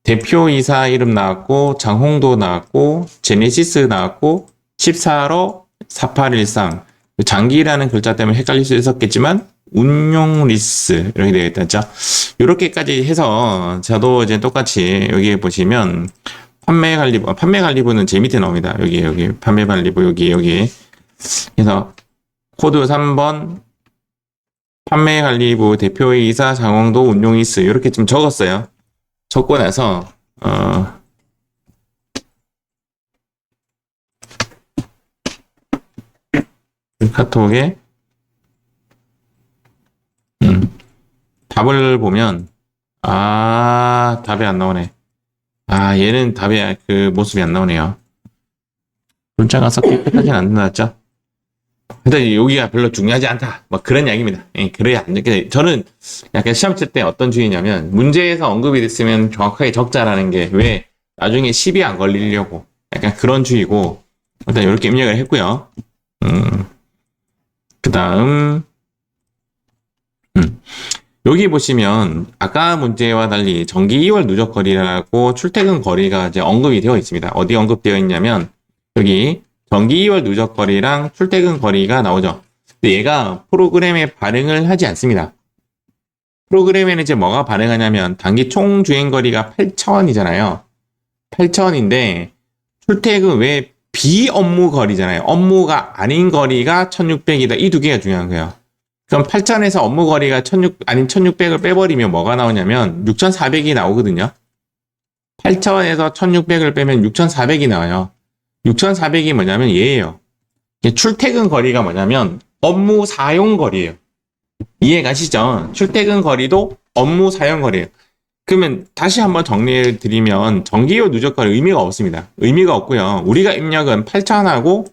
대표이사 이름 나왔고, 장홍도 나왔고, 제네시스 나왔고, 14로 4813. 장기라는 글자 때문에 헷갈릴 수 있었겠지만, 운용 리스 이렇게 되어 있다죠. 이렇게까지 해서 저도 이제 똑같이 여기에 보시면 판매 관리부는 제 밑에 나옵니다. 여기 판매 관리부 여기. 그래서 코드 3번 판매관리부 대표이사 장홍도 운용이스 이렇게 좀 적었어요. 적고 나서 카톡에 답을 보면 답이 안 나오네. 얘는 답이 그 모습이 안 나오네요. 문자가 썩 깨끗하진 않았죠. 일단 여기가 별로 중요하지 않다. 뭐 그런 이야기입니다. 그래야 안 돼. 저는 약간 시험 칠 때 어떤 주의냐면 문제에서 언급이 됐으면 정확하게 적자라는 게 왜 나중에 시비 안 걸리려고 약간 그런 주의고 일단 이렇게 입력을 했고요. 그 다음 여기 보시면 아까 문제와 달리 정기 2월 누적 거리라고 출퇴근 거리가 이제 언급이 되어 있습니다. 어디 언급되어 있냐면 여기 정기 2월 누적 거리랑 출퇴근 거리가 나오죠. 근데 얘가 프로그램에 반응을 하지 않습니다. 프로그램에는 이제 뭐가 반응하냐면 단기 총 주행 거리가 8,000이잖아요. 8,000인데 출퇴근 왜 비업무 거리잖아요. 업무가 아닌 거리가 1,600이다. 이 두 개가 중요한 거예요. 그럼 8,000에서 업무 거리가 1,600을 빼버리면 뭐가 나오냐면 6,400이 나오거든요. 8,000에서 1,600을 빼면 6,400이 나와요. 6,400이 뭐냐면 얘예요. 출퇴근 거리가 뭐냐면 업무 사용 거리예요. 이해 가시죠? 출퇴근 거리도 업무 사용 거리예요. 그러면 다시 한번 정리해 드리면 정기요 누적 거리 의미가 없습니다. 의미가 없고요. 우리가 입력은 8,000하고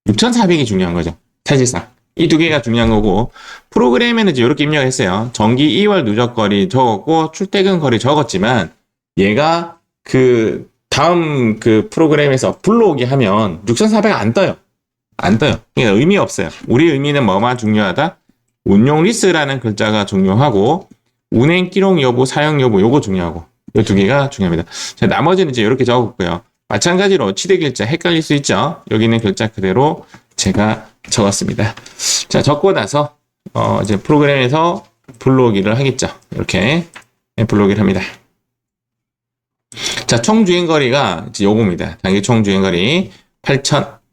6,400이 중요한 거죠. 사실상. 이 두 개가 중요한 거고 프로그램에는 이제 이렇게 입력했어요. 정기 2월 누적 거리 적었고 출퇴근 거리 적었지만 얘가 그 다음 그 프로그램에서 불러오게 하면 6,400 안 떠요. 안 떠요. 그러니까 의미 없어요. 우리 의미는 뭐만 중요하다? 운용 리스라는 글자가 중요하고 운행 기록 여부, 사용 여부 요거 중요하고 이 두 개가 중요합니다. 자, 나머지는 이제 이렇게 적었고요. 마찬가지로 치대 글자 헷갈릴 수 있죠. 여기 있는 글자 그대로 제가 적었습니다. 자, 적고 나서 이제 프로그램에서 불러오기를 하겠죠. 이렇게 불러오기를 합니다. 자, 총 주행거리가 이제 요겁니다. 단기 총 주행거리 8,000.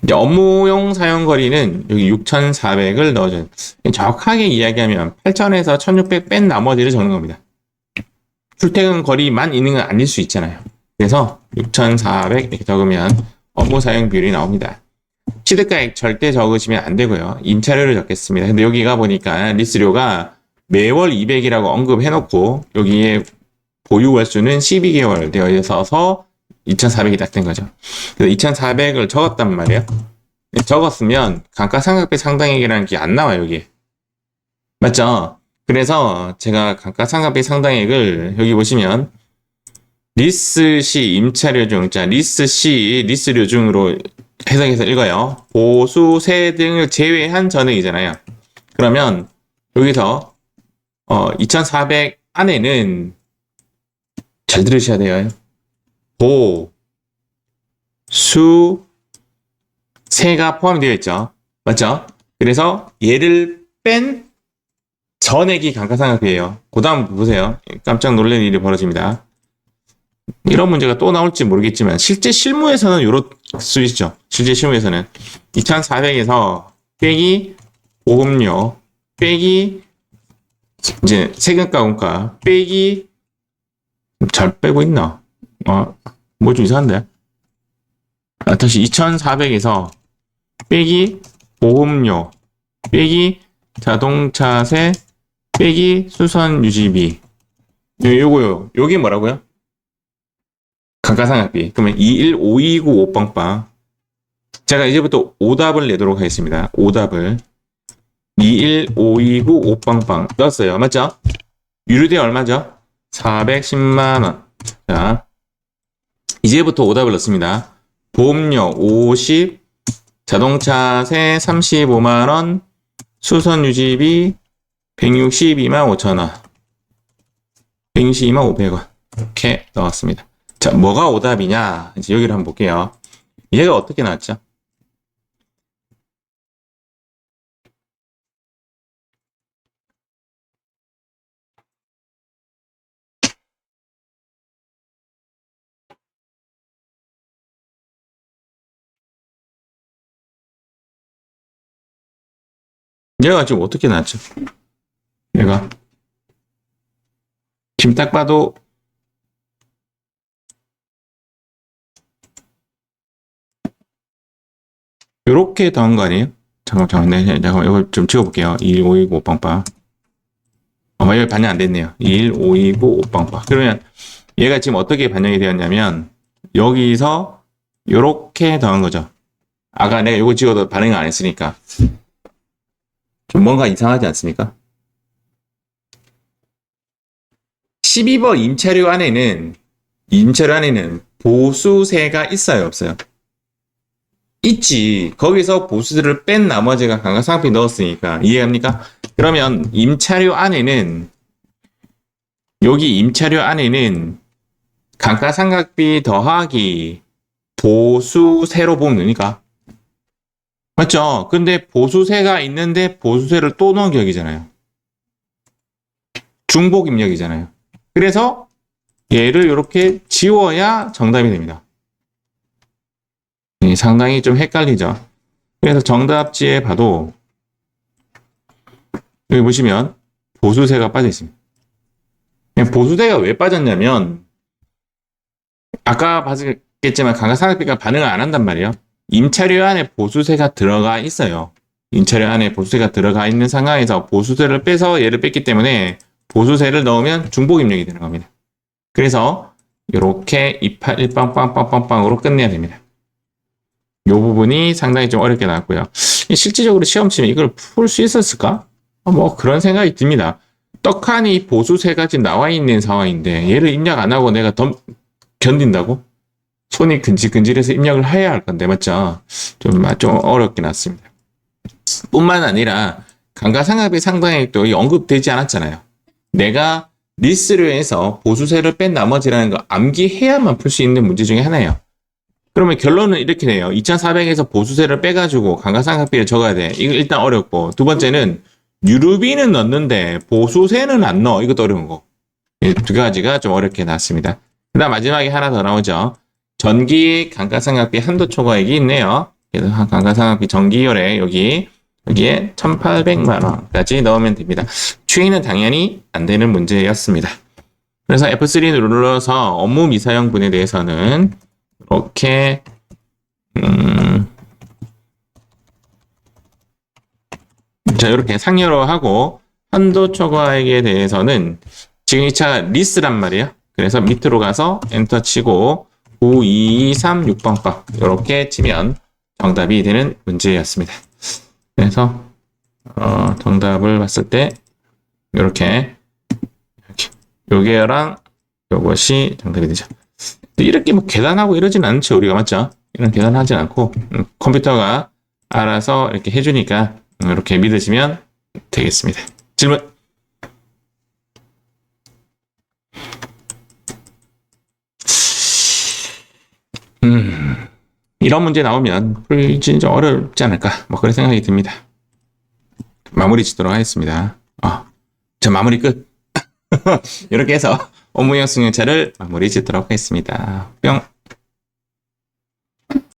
이제 업무용 사용거리는 여기 6,400을 넣어줘요. 정확하게 이야기하면 8,000에서 1,600 뺀 나머지를 적는 겁니다. 출퇴근 거리만 있는 건 아닐 수 있잖아요. 그래서 6,400 이렇게 적으면 업무 사용 비율이 나옵니다. 취득가액 절대 적으시면 안 되고요. 임차료를 적겠습니다. 근데 여기가 보니까 리스료가 매월 200이라고 언급해놓고 여기에 보유 월수는 12개월 되어 있어서 2,400이 딱 된 거죠. 그래서 2,400을 적었단 말이에요. 적었으면 감가상각비 상당액이라는 게 안 나와요, 여기. 맞죠? 그래서 제가 감가상각비 상당액을 여기 보시면 리스시 임차료중, 자 리스시 리스료중으로 해석해서 읽어요. 보수세 등을 제외한 전액이잖아요. 그러면 여기서 2,400 안에는 잘 들으셔야 돼요. 보수세가 포함되어 있죠. 맞죠? 그래서 얘를 뺀 전액이 감가상각비예요. 그 다음 보세요. 깜짝 놀랄 일이 벌어집니다. 이런 문제가 또 나올지 모르겠지만 실제 실무에서는 이럴 수 있죠. 실제 실무에서는 2,400에서 빼기 보험료 빼기 이제 세금과 원가 빼기 잘 빼고 있나? 뭐 좀 이상한데? 다시 2,400에서 빼기 보험료 빼기 자동차세 빼기 수선 유지비 요거요. 요게 뭐라고요? 감가상각비. 그러면 21529 5빵빵. 제가 이제부터 오답을 내도록 하겠습니다. 오답을 21529 5빵빵 넣었어요. 맞죠? 유류대 얼마죠? 410만원. 자, 이제부터 오답을 넣습니다. 보험료 50, 자동차세 35만원, 수선유지비 162만 5천원, 162만 500원. 이렇게 넣었습니다. 자, 뭐가 오답이냐? 이제 여기를 한번 볼게요. 얘가 어떻게 나왔죠? 얘가 지금 어떻게 나왔죠? 얘가 지금 딱 봐도 요렇게 나온 거 아니에요? 잠깐만, 잠깐만, 이거 좀 찍어볼게요. 21529 5빵빵. 여기 반영 안 됐네요. 21529 5빵빵. 그러면 얘가 지금 어떻게 반영이 되었냐면 여기서 요렇게 더한 거죠. 아까 내가 이거 찍어도 반응 안 했으니까 좀 뭔가 이상하지 않습니까? 12번 임차료 안에는 보수세가 있어요, 없어요? 있지. 거기서 보수세를 뺀 나머지가 감가상각비 넣었으니까 이해합니까? 그러면 여기 임차료 안에는 감가상각비 더하기 보수세로 보면 되니까. 맞죠? 근데 보수세가 있는데 보수세를 또 넣은 격이잖아요. 중복 입력이잖아요. 그래서 얘를 이렇게 지워야 정답이 됩니다. 상당히 좀 헷갈리죠. 그래서 정답지에 봐도 여기 보시면 보수세가 빠져 있습니다. 보수세가 왜 빠졌냐면 아까 봤겠지만 감가상각비가 반응을 안 한단 말이에요. 임차료 안에 보수세가 들어가 있어요. 임차료 안에 보수세가 들어가 있는 상황에서 보수세를 빼서 얘를 뺐기 때문에 보수세를 넣으면 중복 입력이 되는 겁니다. 그래서 이렇게 281빵빵빵빵빵으로 끝내야 됩니다. 이 부분이 상당히 좀 어렵게 나왔고요. 실질적으로 시험 치면 이걸 풀 수 있었을까? 뭐 그런 생각이 듭니다. 떡하니 보수세가 지금 나와 있는 상황인데 얘를 입력 안 하고 내가 더 견딘다고? 손이 근질근질해서 입력을 해야 할 건데 맞죠? 좀 어렵게 나왔습니다. 뿐만 아니라 감가상각비 상당액도 언급되지 않았잖아요. 내가 리스료에서 보수세를 뺀 나머지라는 거 암기해야만 풀 수 있는 문제 중에 하나예요. 그러면 결론은 이렇게 돼요. 2,400에서 보수세를 빼가지고 감가상각비를 적어야 돼. 이거 일단 어렵고. 두 번째는 유류비는 넣는데 보수세는 안 넣어. 이것도 어려운 거. 이 두 가지가 좀 어렵게 나왔습니다. 그 다음 마지막에 하나 더 나오죠. 전기 감가상각비 한도 초과액이 있네요. 그래서 감가상각비 전기요래 여기에 1,800만 원까지 넣으면 됩니다. 추이는 당연히 안 되는 문제였습니다. 그래서 F3 눌러서 업무 미사용분에 대해서는 이렇게 자 이렇게 상여로 하고 한도 초과액에 대해서는 지금 이 차가 리스란 말이에요. 그래서 밑으로 가서 엔터 치고 9236번법 이렇게 치면 정답이 되는 문제였습니다. 그래서 정답을 봤을 때 이렇게 요게랑 요것이 정답이 되죠. 이렇게 뭐 계산하고 이러진 않죠. 우리가 맞죠? 이런 계산하진 않고 컴퓨터가 알아서 이렇게 해주니까 이렇게 믿으시면 되겠습니다. 질문. 이런 문제 나오면 풀기는 좀 어렵지 않을까 뭐 그런 생각이 듭니다. 마무리 짓도록 하겠습니다. 저 마무리 끝. 이렇게 해서 업무형 승용차를 마무리 짓도록 하겠습니다. 뿅.